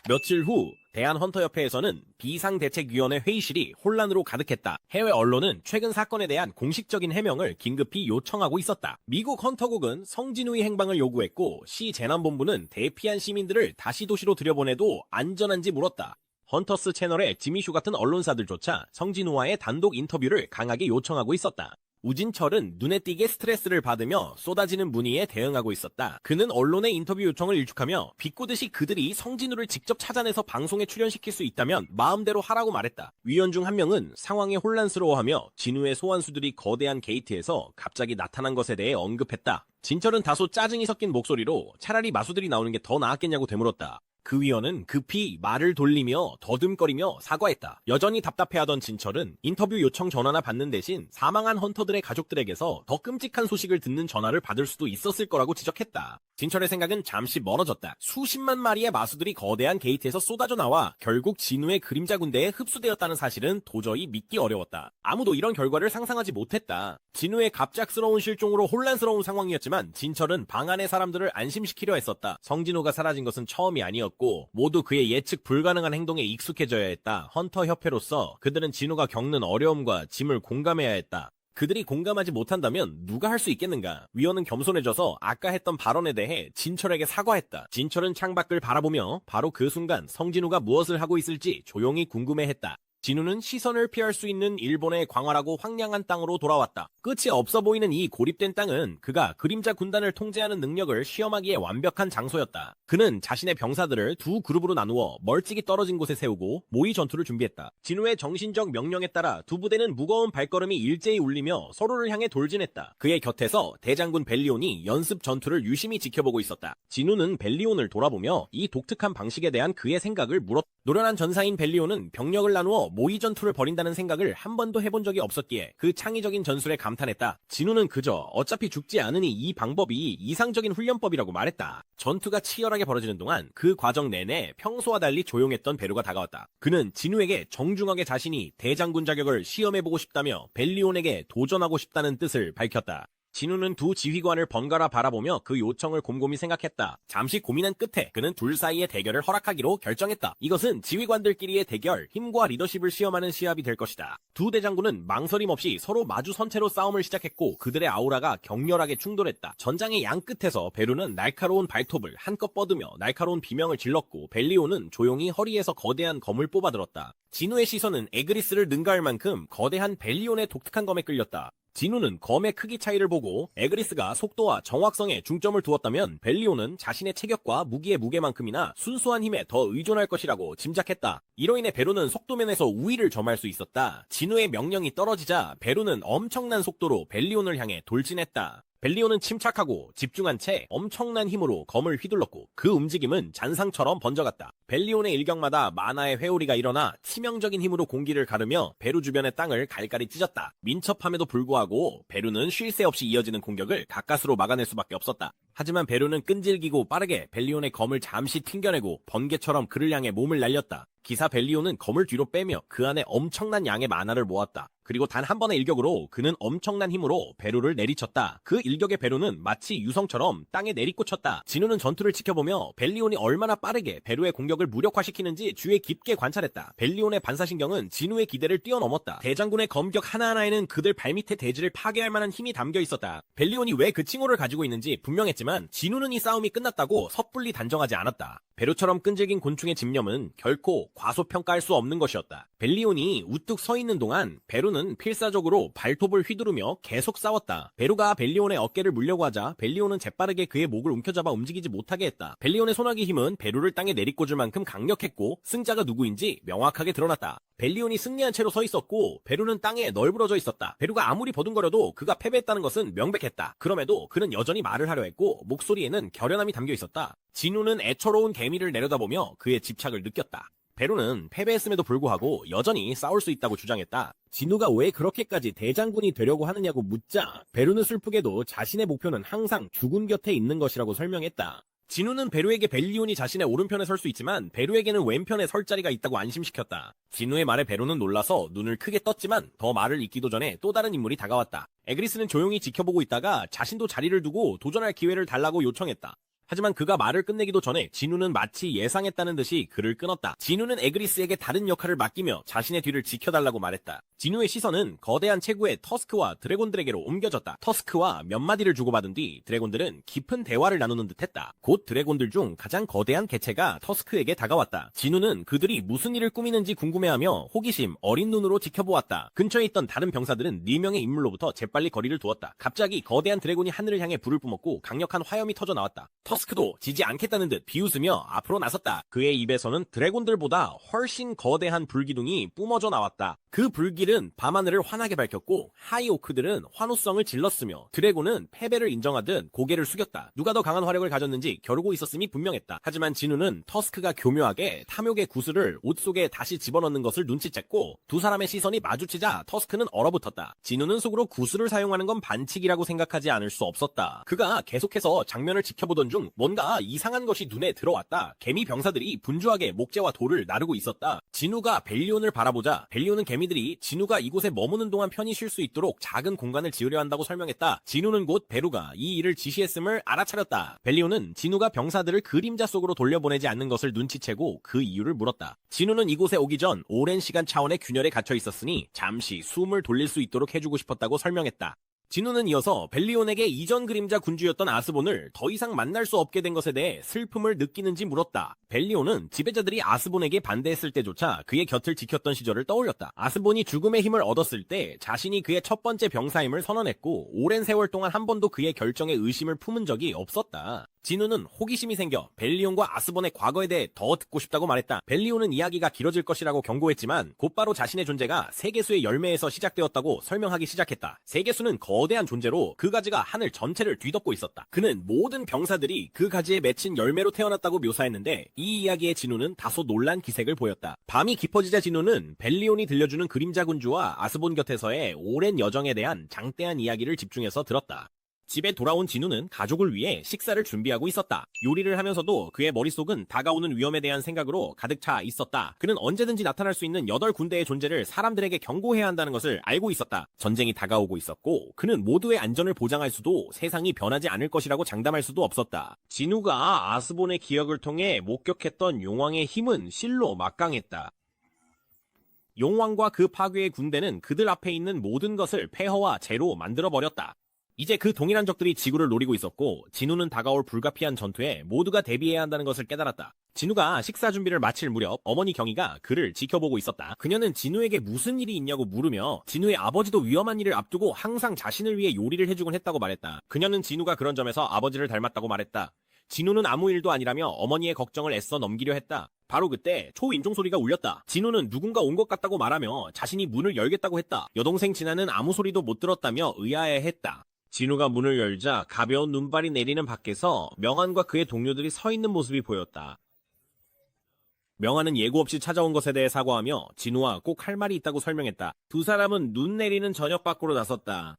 며칠 후 대한헌터협회에서는 비상대책위원회 회의실이 혼란으로 가득했다. 해외 언론은 최근 사건에 대한 공식적인 해명을 긴급히 요청하고 있었다. 미국 헌터국은 성진우의 행방을 요구했고 시 재난본부는 대피한 시민들을 다시 도시로 들여보내도 안전한지 물었다. 헌터스 채널의 지미슈 같은 언론사들조차 성진우와의 단독 인터뷰를 강하게 요청하고 있었다. 우진철은 눈에 띄게 스트레스를 받으며 쏟아지는 문의에 대응하고 있었다. 그는 언론의 인터뷰 요청을 일축하며 비꼬듯이 그들이 성진우를 직접 찾아내서 방송에 출연시킬 수 있다면 마음대로 하라고 말했다. 위원 중 한 명은 상황에 혼란스러워하며 진우의 소환수들이 거대한 게이트에서 갑자기 나타난 것에 대해 언급했다. 진철은 다소 짜증이 섞인 목소리로 차라리 마수들이 나오는 게 더 나았겠냐고 되물었다. 그 위원은 급히 말을 돌리며 더듬거리며 사과했다. 여전히 답답해하던 진철은 인터뷰 요청 전화나 받는 대신 사망한 헌터들의 가족들에게서 더 끔찍한 소식을 듣는 전화를 받을 수도 있었을 거라고 지적했다. 진철의 생각은 잠시 멀어졌다. 수십만 마리의 마수들이 거대한 게이트에서 쏟아져 나와 결국 진우의 그림자 군대에 흡수되었다는 사실은 도저히 믿기 어려웠다. 아무도 이런 결과를 상상하지 못했다. 진우의 갑작스러운 실종으로 혼란스러운 상황이었지만 진철은 방 안의 사람들을 안심시키려 했었다. 성진우가 사라진 것은 처음이 아니었고 모두 그의 예측 불가능한 행동에 익숙해져야 했다. 헌터 협회로서 그들은 진우가 겪는 어려움과 짐을 공감해야 했다. 그들이 공감하지 못한다면 누가 할 수 있겠는가? 위원은 겸손해져서 아까 했던 발언에 대해 진철에게 사과했다. 진철은 창밖을 바라보며 바로 그 순간 성진우가 무엇을 하고 있을지 조용히 궁금해했다. 진우는 시선을 피할 수 있는 일본의 광활하고 황량한 땅으로 돌아왔다. 끝이 없어 보이는 이 고립된 땅은 그가 그림자 군단을 통제하는 능력을 시험하기에 완벽한 장소였다. 그는 자신의 병사들을 두 그룹으로 나누어 멀찍이 떨어진 곳에 세우고 모의 전투를 준비했다. 진우의 정신적 명령에 따라 두 부대는 무거운 발걸음이 일제히 울리며 서로를 향해 돌진했다. 그의 곁에서 대장군 벨리온이 연습 전투를 유심히 지켜보고 있었다. 진우는 벨리온을 돌아보며 이 독특한 방식에 대한 그의 생각을 물었다. 노련한 전사인 벨리온은 병력을 나누어 모의 전투를 벌인다는 생각을 한 번도 해본 적이 없었기에 그 창의적인 전술에 감탄했다. 진우는 그저 어차피 죽지 않으니 이 방법이 이상적인 훈련법이라고 말했다. 전투가 치열하게 벌어지는 동안 그 과정 내내 평소와 달리 조용했던 베루가 다가왔다. 그는 진우에게 정중하게 자신이 대장군 자격을 시험해보고 싶다며 벨리온에게 도전하고 싶다는 뜻을 밝혔다. 진우는 두 지휘관을 번갈아 바라보며 그 요청을 곰곰이 생각했다. 잠시 고민한 끝에 그는 둘 사이의 대결을 허락하기로 결정했다. 이것은 지휘관들끼리의 대결, 힘과 리더십을 시험하는 시합이 될 것이다. 두 대장군은 망설임 없이 서로 마주 선체로 싸움을 시작했고 그들의 아우라가 격렬하게 충돌했다. 전장의 양 끝에서 베루는 날카로운 발톱을 한껏 뻗으며 날카로운 비명을 질렀고 벨리오는 조용히 허리에서 거대한 검을 뽑아들었다. 진우의 시선은 에그리스를 능가할 만큼 거대한 벨리온의 독특한 검에 끌렸다. 진우는 검의 크기 차이를 보고 에그리스가 속도와 정확성에 중점을 두었다면 벨리온은 자신의 체격과 무기의 무게만큼이나 순수한 힘에 더 의존할 것이라고 짐작했다. 이로 인해 베루는 속도면에서 우위를 점할 수 있었다. 진우의 명령이 떨어지자 베루는 엄청난 속도로 벨리온을 향해 돌진했다. 벨리온은 침착하고 집중한 채 엄청난 힘으로 검을 휘둘렀고 그 움직임은 잔상처럼 번져갔다. 벨리온의 일격마다 만화의 회오리가 일어나 치명적인 힘으로 공기를 가르며 베루 주변의 땅을 갈갈이 찢었다. 민첩함에도 불구하고 베루는 쉴 새 없이 이어지는 공격을 가까스로 막아낼 수밖에 없었다. 하지만 베루는 끈질기고 빠르게 벨리온의 검을 잠시 튕겨내고 번개처럼 그를 향해 몸을 날렸다. 기사 벨리온은 검을 뒤로 빼며 그 안에 엄청난 양의 만화를 모았다. 그리고 단 한 번의 일격으로 그는 엄청난 힘으로 베루를 내리쳤다. 그 일격의 베루는 마치 유성처럼 땅에 내리꽂혔다. 진우는 전투를 지켜보며 벨리온이 얼마나 빠르게 베루의 공격을 무력화시키는지 주의 깊게 관찰했다. 벨리온의 반사신경은 진우의 기대를 뛰어넘었다. 대장군의 검격 하나하나에는 그들 발밑의 대지를 파괴할 만한 힘이 담겨 있었다. 벨리온이 왜 그 칭호를 가지고 있는지 분명했지만 진우는 이 싸움이 끝났다고 섣불리 단정하지 않았다. 베루처럼 끈질긴 곤충의 집념은 결코 과소평가할 수 없는 것이었다. 벨리온이 우뚝 서 있는 동안 베루는 진우는 필사적으로 발톱을 휘두르며 계속 싸웠다. 베루가 벨리온의 어깨를 물려고 하자 벨리온은 재빠르게 그의 목을 움켜잡아 움직이지 못하게 했다. 벨리온의 손아귀 힘은 베루를 땅에 내리꽂을 만큼 강력했고 승자가 누구인지 명확하게 드러났다. 벨리온이 승리한 채로 서 있었고 베루는 땅에 널브러져 있었다. 베루가 아무리 버둥거려도 그가 패배했다는 것은 명백했다. 그럼에도 그는 여전히 말을 하려 했고 목소리에는 결연함이 담겨 있었다. 진우는 애처로운 개미를 내려다보며 그의 집착을 느꼈다. 베루는 패배했음에도 불구하고 여전히 싸울 수 있다고 주장했다. 진우가 왜 그렇게까지 대장군이 되려고 하느냐고 묻자 베루는 슬프게도 자신의 목표는 항상 죽은 곁에 있는 것이라고 설명했다. 진우는 베루에게 벨리온이 자신의 오른편에 설 수 있지만 베루에게는 왼편에 설 자리가 있다고 안심시켰다. 진우의 말에 베루는 놀라서 눈을 크게 떴지만 더 말을 잇기도 전에 또 다른 인물이 다가왔다. 에그리스는 조용히 지켜보고 있다가 자신도 자리를 두고 도전할 기회를 달라고 요청했다. 하지만 그가 말을 끝내기도 전에 진우는 마치 예상했다는 듯이 그를 끊었다. 진우는 에그리스에게 다른 역할을 맡기며 자신의 뒤를 지켜달라고 말했다. 진우의 시선은 거대한 체구의 터스크와 드래곤들에게로 옮겨졌다. 터스크와 몇 마디를 주고받은 뒤 드래곤들은 깊은 대화를 나누는 듯했다. 곧 드래곤들 중 가장 거대한 개체가 터스크에게 다가왔다. 진우는 그들이 무슨 일을 꾸미는지 궁금해하며 호기심 어린 눈으로 지켜보았다. 근처에 있던 다른 병사들은 4명의 인물로부터 재빨리 거리를 두었다. 갑자기 거대한 드래곤이 하늘을 향해 불을 뿜었고 강력한 화염이 터져 나왔다. 터스크도 지지 않겠다는 듯 비웃으며 앞으로 나섰다. 그의 입에서는 드래곤들보다 훨씬 거대한 불기둥이 뿜어져 나왔다. 그 불길은 밤하늘을 환하게 밝혔고 하이오크들은 환호성을 질렀으며 드래곤은 패배를 인정하듯 고개를 숙였다. 누가 더 강한 화력을 가졌는지 겨루고 있었음이 분명했다. 하지만 진우는 터스크가 교묘하게 탐욕의 구슬을 옷 속에 다시 집어넣는 것을 눈치챘고 두 사람의 시선이 마주치자 터스크는 얼어붙었다. 진우는 속으로 구슬을 사용하는 건 반칙이라고 생각하지 않을 수 없었다. 그가 계속해서 장면을 지켜보던 중 뭔가 이상한 것이 눈에 들어왔다. 개미 병사들이 분주하게 목재와 돌을 나르고 있었다. 진우가 벨리온을 바라보자 벨리온은 개미들이 진우가 이곳에 머무는 동안 편히 쉴 수 있도록 작은 공간을 지으려 한다고 설명했다. 진우는 곧 베루가 이 일을 지시했음을 알아차렸다. 벨리온은 진우가 병사들을 그림자 속으로 돌려보내지 않는 것을 눈치채고 그 이유를 물었다. 진우는 이곳에 오기 전 오랜 시간 차원의 균열에 갇혀 있었으니 잠시 숨을 돌릴 수 있도록 해주고 싶었다고 설명했다. 진우는 이어서 벨리온에게 이전 그림자 군주였던 아스본을 더 이상 만날 수 없게 된 것에 대해 슬픔을 느끼는지 물었다. 벨리온은 지배자들이 아스본에게 반대했을 때조차 그의 곁을 지켰던 시절을 떠올렸다. 아스본이 죽음의 힘을 얻었을 때 자신이 그의 첫 번째 병사임을 선언했고 오랜 세월 동안 한 번도 그의 결정에 의심을 품은 적이 없었다. 진우는 호기심이 생겨 벨리온과 아스본의 과거에 대해 더 듣고 싶다고 말했다. 벨리온은 이야기가 길어질 것이라고 경고했지만 곧바로 자신의 존재가 세계수의 열매에서 시작되었다고 설명하기 시작했다. 세계수는 거대한 존재로 그 가지가 하늘 전체를 뒤덮고 있었다. 그는 모든 병사들이 그 가지에 맺힌 열매로 태어났다고 묘사했는데 이 이야기에 진우는 다소 놀란 기색을 보였다. 밤이 깊어지자 진우는 벨리온이 들려주는 그림자 군주와 아스본 곁에서의 오랜 여정에 대한 장대한 이야기를 집중해서 들었다. 집에 돌아온 진우는 가족을 위해 식사를 준비하고 있었다. 요리를 하면서도 그의 머릿속은 다가오는 위험에 대한 생각으로 가득 차 있었다. 그는 언제든지 나타날 수 있는 8군데의 존재를 사람들에게 경고해야 한다는 것을 알고 있었다. 전쟁이 다가오고 있었고 그는 모두의 안전을 보장할 수도 세상이 변하지 않을 것이라고 장담할 수도 없었다. 진우가 아스본의 기억을 통해 목격했던 용왕의 힘은 실로 막강했다. 용왕과 그 파괴의 군대는 그들 앞에 있는 모든 것을 폐허와 재로 만들어버렸다. 이제 그 동일한 적들이 지구를 노리고 있었고 진우는 다가올 불가피한 전투에 모두가 대비해야 한다는 것을 깨달았다. 진우가 식사 준비를 마칠 무렵 어머니 경희가 그를 지켜보고 있었다. 그녀는 진우에게 무슨 일이 있냐고 물으며 진우의 아버지도 위험한 일을 앞두고 항상 자신을 위해 요리를 해주곤 했다고 말했다. 그녀는 진우가 그런 점에서 아버지를 닮았다고 말했다. 진우는 아무 일도 아니라며 어머니의 걱정을 애써 넘기려 했다. 바로 그때 초인종 소리가 울렸다. 진우는 누군가 온 것 같다고 말하며 자신이 문을 열겠다고 했다. 여동생 진아는 아무 소리도 못 들었다며 의아해했다. 진우가 문을 열자 가벼운 눈발이 내리는 밖에서 명한과 그의 동료들이 서 있는 모습이 보였다. 명한은 예고 없이 찾아온 것에 대해 사과하며 진우와 꼭 할 말이 있다고 설명했다. 두 사람은 눈 내리는 저녁 밖으로 나섰다.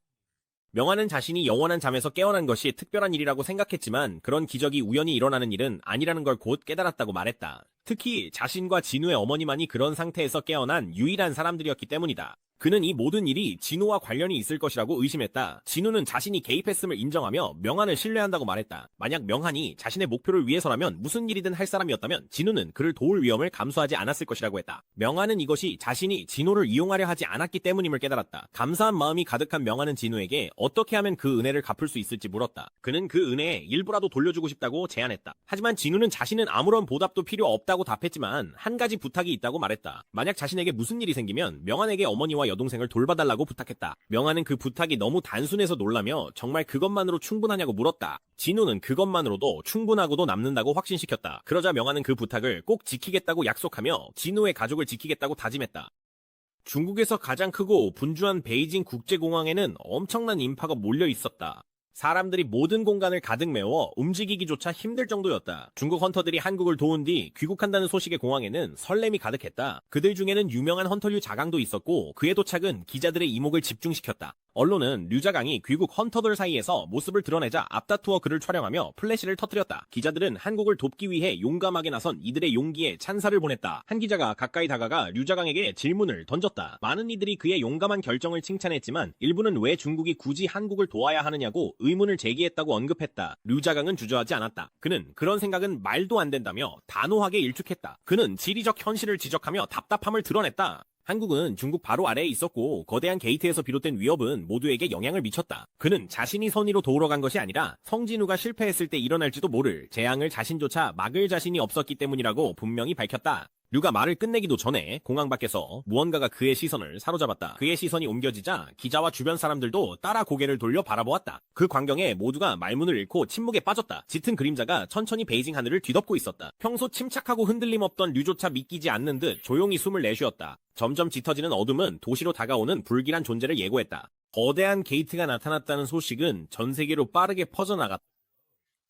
명한은 자신이 영원한 잠에서 깨어난 것이 특별한 일이라고 생각했지만 그런 기적이 우연히 일어나는 일은 아니라는 걸 곧 깨달았다고 말했다. 특히 자신과 진우의 어머니만이 그런 상태에서 깨어난 유일한 사람들이었기 때문이다. 그는 이 모든 일이 진우와 관련이 있을 것이라고 의심했다. 진우는 자신이 개입했음을 인정하며 명한을 신뢰한다고 말했다. 만약 명한이 자신의 목표를 위해서라면 무슨 일이든 할 사람이었다면 진우는 그를 도울 위험을 감수하지 않았을 것이라고 했다. 명한은 이것이 자신이 진우를 이용하려 하지 않았기 때문임을 깨달았다. 감사한 마음이 가득한 명한은 진우에게 어떻게 하면 그 은혜를 갚을 수 있을지 물었다. 그는 그 은혜에 일부라도 돌려주고 싶다고 제안했다. 하지만 진우는 자신은 아무런 보답도 필요 없다고 답했지만 한 가지 부탁이 있다고 말했다. 만약 자신에게 무슨 일이 생기면 명한에게 어머니와 형과 여동생을 돌봐달라고 부탁했다. 명아는 그 부탁이 너무 단순해서 놀라며 정말 그것만으로 충분하냐고 물었다. 진우는 그것만으로도 충분하고도 남는다고 확신시켰다. 그러자 명아는 그 부탁을 꼭 지키겠다고 약속하며 진우의 가족을 지키겠다고 다짐했다. 중국에서 가장 크고 분주한 베이징 국제공항에는 엄청난 인파가 몰려 있었다. 사람들이 모든 공간을 가득 메워 움직이기조차 힘들 정도였다. 중국 헌터들이 한국을 도운 뒤 귀국한다는 소식의 공항에는 설렘이 가득했다. 그들 중에는 유명한 헌터류 자강도 있었고 그의 도착은 기자들의 이목을 집중시켰다. 언론은 류자강이 귀국 헌터들 사이에서 모습을 드러내자 앞다투어 그를 촬영하며 플래시를 터뜨렸다. 기자들은 한국을 돕기 위해 용감하게 나선 이들의 용기에 찬사를 보냈다. 한 기자가 가까이 다가가 류자강에게 질문을 던졌다. 많은 이들이 그의 용감한 결정을 칭찬했지만 일부는 왜 중국이 굳이 한국을 도와야 하느냐고 의문을 제기했다고 언급했다. 류자강은 주저하지 않았다. 그는 그런 생각은 말도 안 된다며 단호하게 일축했다. 그는 지리적 현실을 지적하며 답답함을 드러냈다. 한국은 중국 바로 아래에 있었고 거대한 게이트에서 비롯된 위협은 모두에게 영향을 미쳤다. 그는 자신이 선의로 도우러 간 것이 아니라 성진우가 실패했을 때 일어날지도 모를 재앙을 자신조차 막을 자신이 없었기 때문이라고 분명히 밝혔다. 류가 말을 끝내기도 전에 공항 밖에서 무언가가 그의 시선을 사로잡았다. 그의 시선이 옮겨지자 기자와 주변 사람들도 따라 고개를 돌려 바라보았다. 그 광경에 모두가 말문을 잃고 침묵에 빠졌다. 짙은 그림자가 천천히 베이징 하늘을 뒤덮고 있었다. 평소 침착하고 흔들림 없던 류조차 믿기지 않는 듯 조용히 숨을 내쉬었다. 점점 짙어지는 어둠은 도시로 다가오는 불길한 존재를 예고했다. 거대한 게이트가 나타났다는 소식은 전 세계로 빠르게 퍼져나갔다.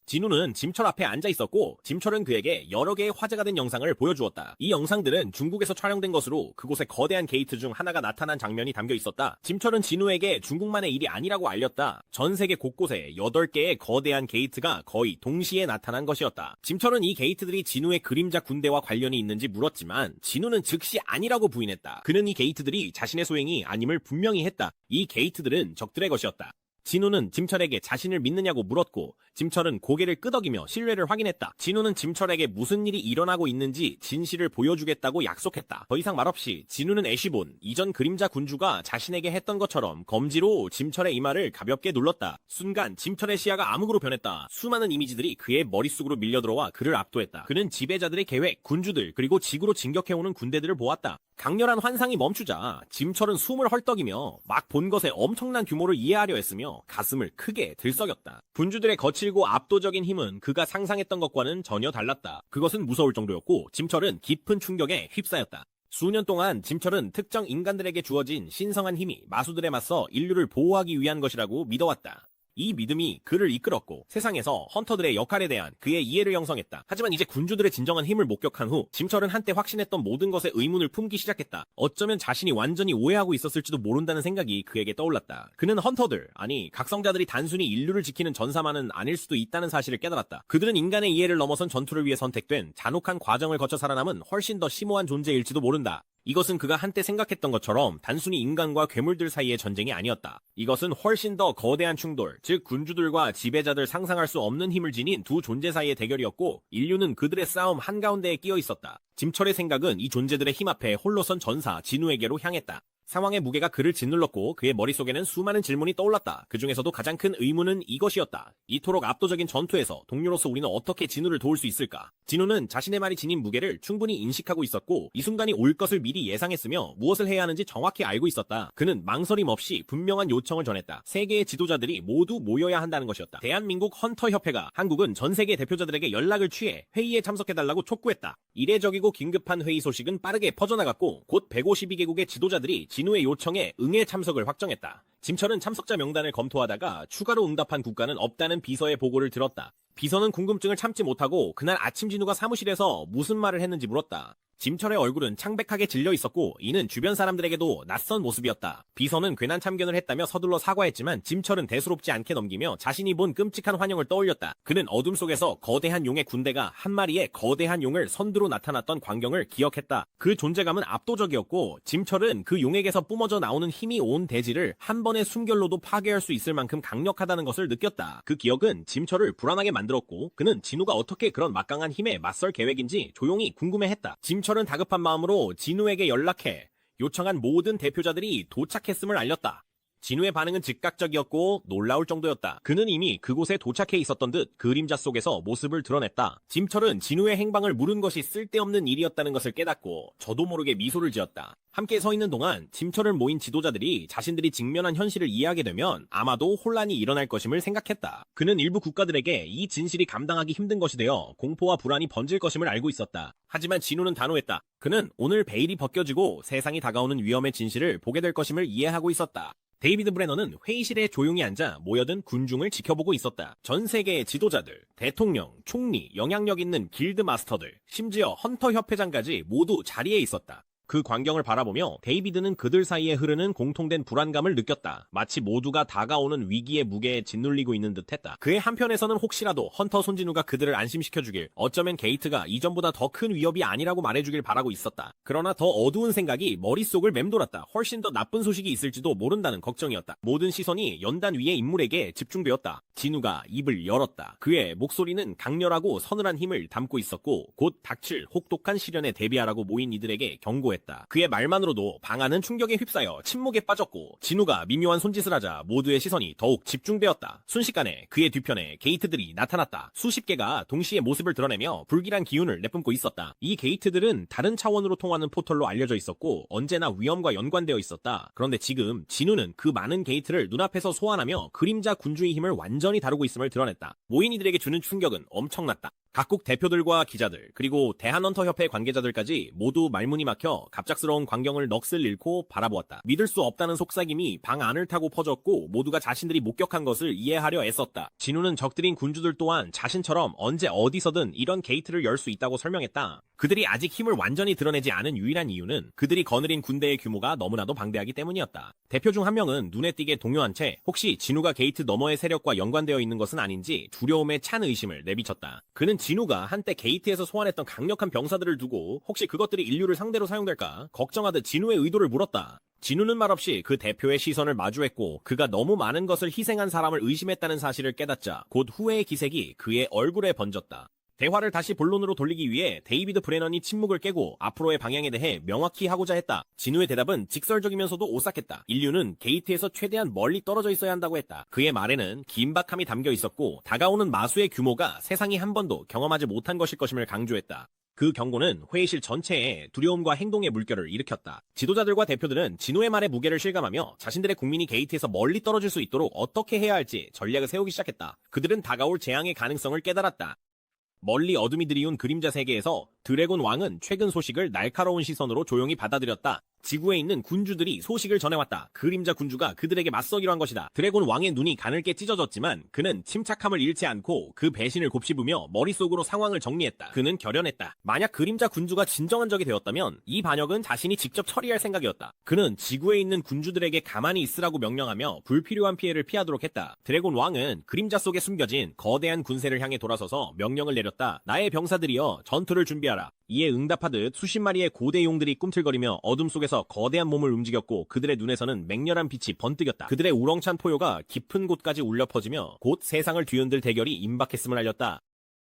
진우는 짐철 앞에 앉아 있었고 짐철은 그에게 여러 개의 화제가 된 영상을 보여주었다. 이 영상들은 중국에서 촬영된 것으로 그곳의 거대한 게이트 중 하나가 나타난 장면이 담겨 있었다. 짐철은 진우에게 중국만의 일이 아니라고 알렸다. 전 세계 곳곳에 8개의 거대한 게이트가 거의 동시에 나타난 것이었다. 짐철은 이 게이트들이 진우의 그림자 군대와 관련이 있는지 물었지만 진우는 즉시 아니라고 부인했다. 그는 이 게이트들이 자신의 소행이 아님을 분명히 했다. 이 게이트들은 적들의 것이었다. 진우는 짐철에게 자신을 믿느냐고 물었고 짐철은 고개를 끄덕이며 신뢰를 확인했다. 진우는 짐철에게 무슨 일이 일어나고 있는지 진실을 보여주겠다고 약속했다. 더 이상 말없이 진우는 애쉬본 이전 그림자 군주가 자신에게 했던 것처럼 검지로 짐철의 이마를 가볍게 눌렀다. 순간 짐철의 시야가 암흑으로 변했다. 수많은 이미지들이 그의 머릿속으로 밀려들어와 그를 압도했다. 그는 지배자들의 계획, 군주들 그리고 지구로 진격해오는 군대들을 보았다. 강렬한 환상이 멈추자 짐철은 숨을 헐떡이며 막 본 것의 엄청난 규모를 이해하려 했으며 가슴을 크게 들썩였다. 군주들의 거칠고 압도적인 힘은 그가 상상했던 것과는 전혀 달랐다. 그것은 무서울 정도였고 짐철은 깊은 충격에 휩싸였다. 수년 동안 짐철은 특정 인간들에게 주어진 신성한 힘이 마수들에 맞서 인류를 보호하기 위한 것이라고 믿어왔다. 이 믿음이 그를 이끌었고 세상에서 헌터들의 역할에 대한 그의 이해를 형성했다. 하지만 이제 군주들의 진정한 힘을 목격한 후 짐철은 한때 확신했던 모든 것에 의문을 품기 시작했다. 어쩌면 자신이 완전히 오해하고 있었을지도 모른다는 생각이 그에게 떠올랐다. 그는 헌터들, 아니 각성자들이 단순히 인류를 지키는 전사만은 아닐 수도 있다는 사실을 깨달았다. 그들은 인간의 이해를 넘어선 전투를 위해 선택된 잔혹한 과정을 거쳐 살아남은 훨씬 더 심오한 존재일지도 모른다. 이것은 그가 한때 생각했던 것처럼 단순히 인간과 괴물들 사이의 전쟁이 아니었다. 이것은 훨씬 더 거대한 충돌, 즉 군주들과 지배자들 상상할 수 없는 힘을 지닌 두 존재 사이의 대결이었고 인류는 그들의 싸움 한가운데에 끼어 있었다. 짐철의 생각은 이 존재들의 힘 앞에 홀로 선 전사 진우에게로 향했다. 상황의 무게가 그를 짓눌렀고 그의 머릿속에는 수많은 질문이 떠올랐다. 그 중에서도 가장 큰 의문은 이것이었다. 이토록 압도적인 전투에서 동료로서 우리는 어떻게 진우를 도울 수 있을까? 진우는 자신의 말이 지닌 무게를 충분히 인식하고 있었고 이 순간이 올 것을 미리 예상했으며 무엇을 해야 하는지 정확히 알고 있었다. 그는 망설임 없이 분명한 요청을 전했다. 세계의 지도자들이 모두 모여야 한다는 것이었다. 대한민국 헌터협회가 한국은 전 세계 대표자들에게 연락을 취해 회의에 참석해달라고 촉구했다. 이례적이고 긴급한 회의 소식은 빠르게 퍼져나갔고 곧 152개국의 지도자들이 진우의 요청에 응해 참석을 확정했다. 짐철은 참석자 명단을 검토하다가 추가로 응답한 국가는 없다는 비서의 보고를 들었다. 비서는 궁금증을 참지 못하고 그날 아침 진우가 사무실에서 무슨 말을 했는지 물었다. 짐철의 얼굴은 창백하게 질려 있었고 이는 주변 사람들에게도 낯선 모습이었다. 비서는 괜한 참견을 했다며 서둘러 사과했지만 짐철은 대수롭지 않게 넘기며 자신이 본 끔찍한 환영을 떠올렸다. 그는 어둠 속에서 거대한 용의 군대가 한 마리의 거대한 용을 선두로 나타났던 광경을 기억했다. 그 존재감은 압도적이었고 짐철은 그 용에게서 뿜어져 나오는 힘이 온 대지를 한 번의 숨결로도 파괴할 수 있을 만큼 강력하다는 것을 느꼈다. 그 기억은 짐철을 불안하게 만들었고 그는 진우가 어떻게 그런 막강한 힘에 맞설 계획인지 조용히 궁금해했다. 짐철은 다급한 마음으로 진우에게 연락해 요청한 모든 대표자들이 도착했음을 알렸다. 진우의 반응은 즉각적이었고 놀라울 정도였다. 그는 이미 그곳에 도착해 있었던 듯 그림자 속에서 모습을 드러냈다. 짐철은 진우의 행방을 물은 것이 쓸데없는 일이었다는 것을 깨닫고 저도 모르게 미소를 지었다. 함께 서 있는 동안 짐철을 모인 지도자들이 자신들이 직면한 현실을 이해하게 되면 아마도 혼란이 일어날 것임을 생각했다. 그는 일부 국가들에게 이 진실이 감당하기 힘든 것이 되어 공포와 불안이 번질 것임을 알고 있었다. 하지만 진우는 단호했다. 그는 오늘 베일이 벗겨지고 세상이 다가오는 위험의 진실을 보게 될 것임을 이해하고 있었다. 데이비드 브레너는 회의실에 조용히 앉아 모여든 군중을 지켜보고 있었다. 전 세계의 지도자들, 대통령, 총리, 영향력 있는 길드 마스터들, 심지어 헌터 협회장까지 모두 자리에 있었다. 그 광경을 바라보며 데이비드는 그들 사이에 흐르는 공통된 불안감을 느꼈다. 마치 모두가 다가오는 위기의 무게에 짓눌리고 있는 듯했다. 그의 한편에서는 혹시라도 헌터 손진우가 그들을 안심시켜주길, 어쩌면 게이트가 이전보다 더 큰 위협이 아니라고 말해주길 바라고 있었다. 그러나 더 어두운 생각이 머릿속을 맴돌았다. 훨씬 더 나쁜 소식이 있을지도 모른다는 걱정이었다. 모든 시선이 연단 위의 인물에게 집중되었다. 진우가 입을 열었다. 그의 목소리는 강렬하고 서늘한 힘을 담고 있었고 곧 닥칠 혹독한 시련에 대비하라고 모인 이들에게 경고했다. 그의 말만으로도 방 안은 충격에 휩싸여 침묵에 빠졌고 진우가 미묘한 손짓을 하자 모두의 시선이 더욱 집중되었다. 순식간에 그의 뒤편에 게이트들이 나타났다. 수십 개가 동시에 모습을 드러내며 불길한 기운을 내뿜고 있었다. 이 게이트들은 다른 차원으로 통하는 포털로 알려져 있었고 언제나 위험과 연관되어 있었다. 그런데 지금 진우는 그 많은 게이트를 눈앞에서 소환하며 그림자 군주의 힘을 완전히 다루고 있음을 드러냈다. 모인 이들에게 주는 충격은 엄청났다. 각국 대표들과 기자들 그리고 대한헌터협회 관계자들까지 모두 말문이 막혀 갑작스러운 광경을 넋을 잃고 바라보았다. 믿을 수 없다는 속삭임이 방 안을 타고 퍼졌고 모두가 자신들이 목격한 것을 이해하려 애썼다. 진우는 적들인 군주들 또한 자신처럼 언제 어디서든 이런 게이트를 열 수 있다고 설명했다. 그들이 아직 힘을 완전히 드러내지 않은 유일한 이유는 그들이 거느린 군대의 규모가 너무나도 방대하기 때문이었다. 대표 중 한 명은 눈에 띄게 동요한 채 혹시 진우가 게이트 너머의 세력과 연관되어 있는 것은 아닌지 두려움에 찬 의심을 내비쳤다. 그는 진우가 한때 게이트에서 소환했던 강력한 병사들을 두고 혹시 그것들이 인류를 상대로 사용될까 걱정하듯 진우의 의도를 물었다. 진우는 말없이 그 대표의 시선을 마주했고 그가 너무 많은 것을 희생한 사람을 의심했다는 사실을 깨닫자 곧 후회의 기색이 그의 얼굴에 번졌다. 대화를 다시 본론으로 돌리기 위해 데이비드 브레넌이 침묵을 깨고 앞으로의 방향에 대해 명확히 하고자 했다. 진우의 대답은 직설적이면서도 오싹했다. 인류는 게이트에서 최대한 멀리 떨어져 있어야 한다고 했다. 그의 말에는 긴박함이 담겨 있었고 다가오는 마수의 규모가 세상이 한 번도 경험하지 못한 것일 것임을 강조했다. 그 경고는 회의실 전체에 두려움과 행동의 물결을 일으켰다. 지도자들과 대표들은 진우의 말에 무게를 실감하며 자신들의 국민이 게이트에서 멀리 떨어질 수 있도록 어떻게 해야 할지 전략을 세우기 시작했다. 그들은 다가올 재앙의 가능성을 깨달았다. 멀리 어둠이 드리운 그림자 세계에서 드래곤 왕은 최근 소식을 날카로운 시선으로 조용히 받아들였다. 지구에 있는 군주들이 소식을 전해왔다. 그림자 군주가 그들에게 맞서기로 한 것이다. 드래곤 왕의 눈이 가늘게 찢어졌지만 그는 침착함을 잃지 않고 그 배신을 곱씹으며 머릿속으로 상황을 정리했다. 그는 결연했다. 만약 그림자 군주가 진정한 적이 되었다면 이 반역은 자신이 직접 처리할 생각이었다. 그는 지구에 있는 군주들에게 가만히 있으라고 명령하며 불필요한 피해를 피하도록 했다. 드래곤 왕은 그림자 속에 숨겨진 거대한 군세를 향해 돌아서서 명령을 내렸다. 나의 병사들이여 전투를 준비하라. 이에 응답하듯 수십 마리의 고대 용들이 꿈틀거리며 어둠 속에서 거대한 몸을 움직였고 그들의 눈에서는 맹렬한 빛이 번뜩였다. 그들의 우렁찬 포효가 깊은 곳까지 울려 퍼지며 곧 세상을 뒤흔들 대결이 임박했음을 알렸다.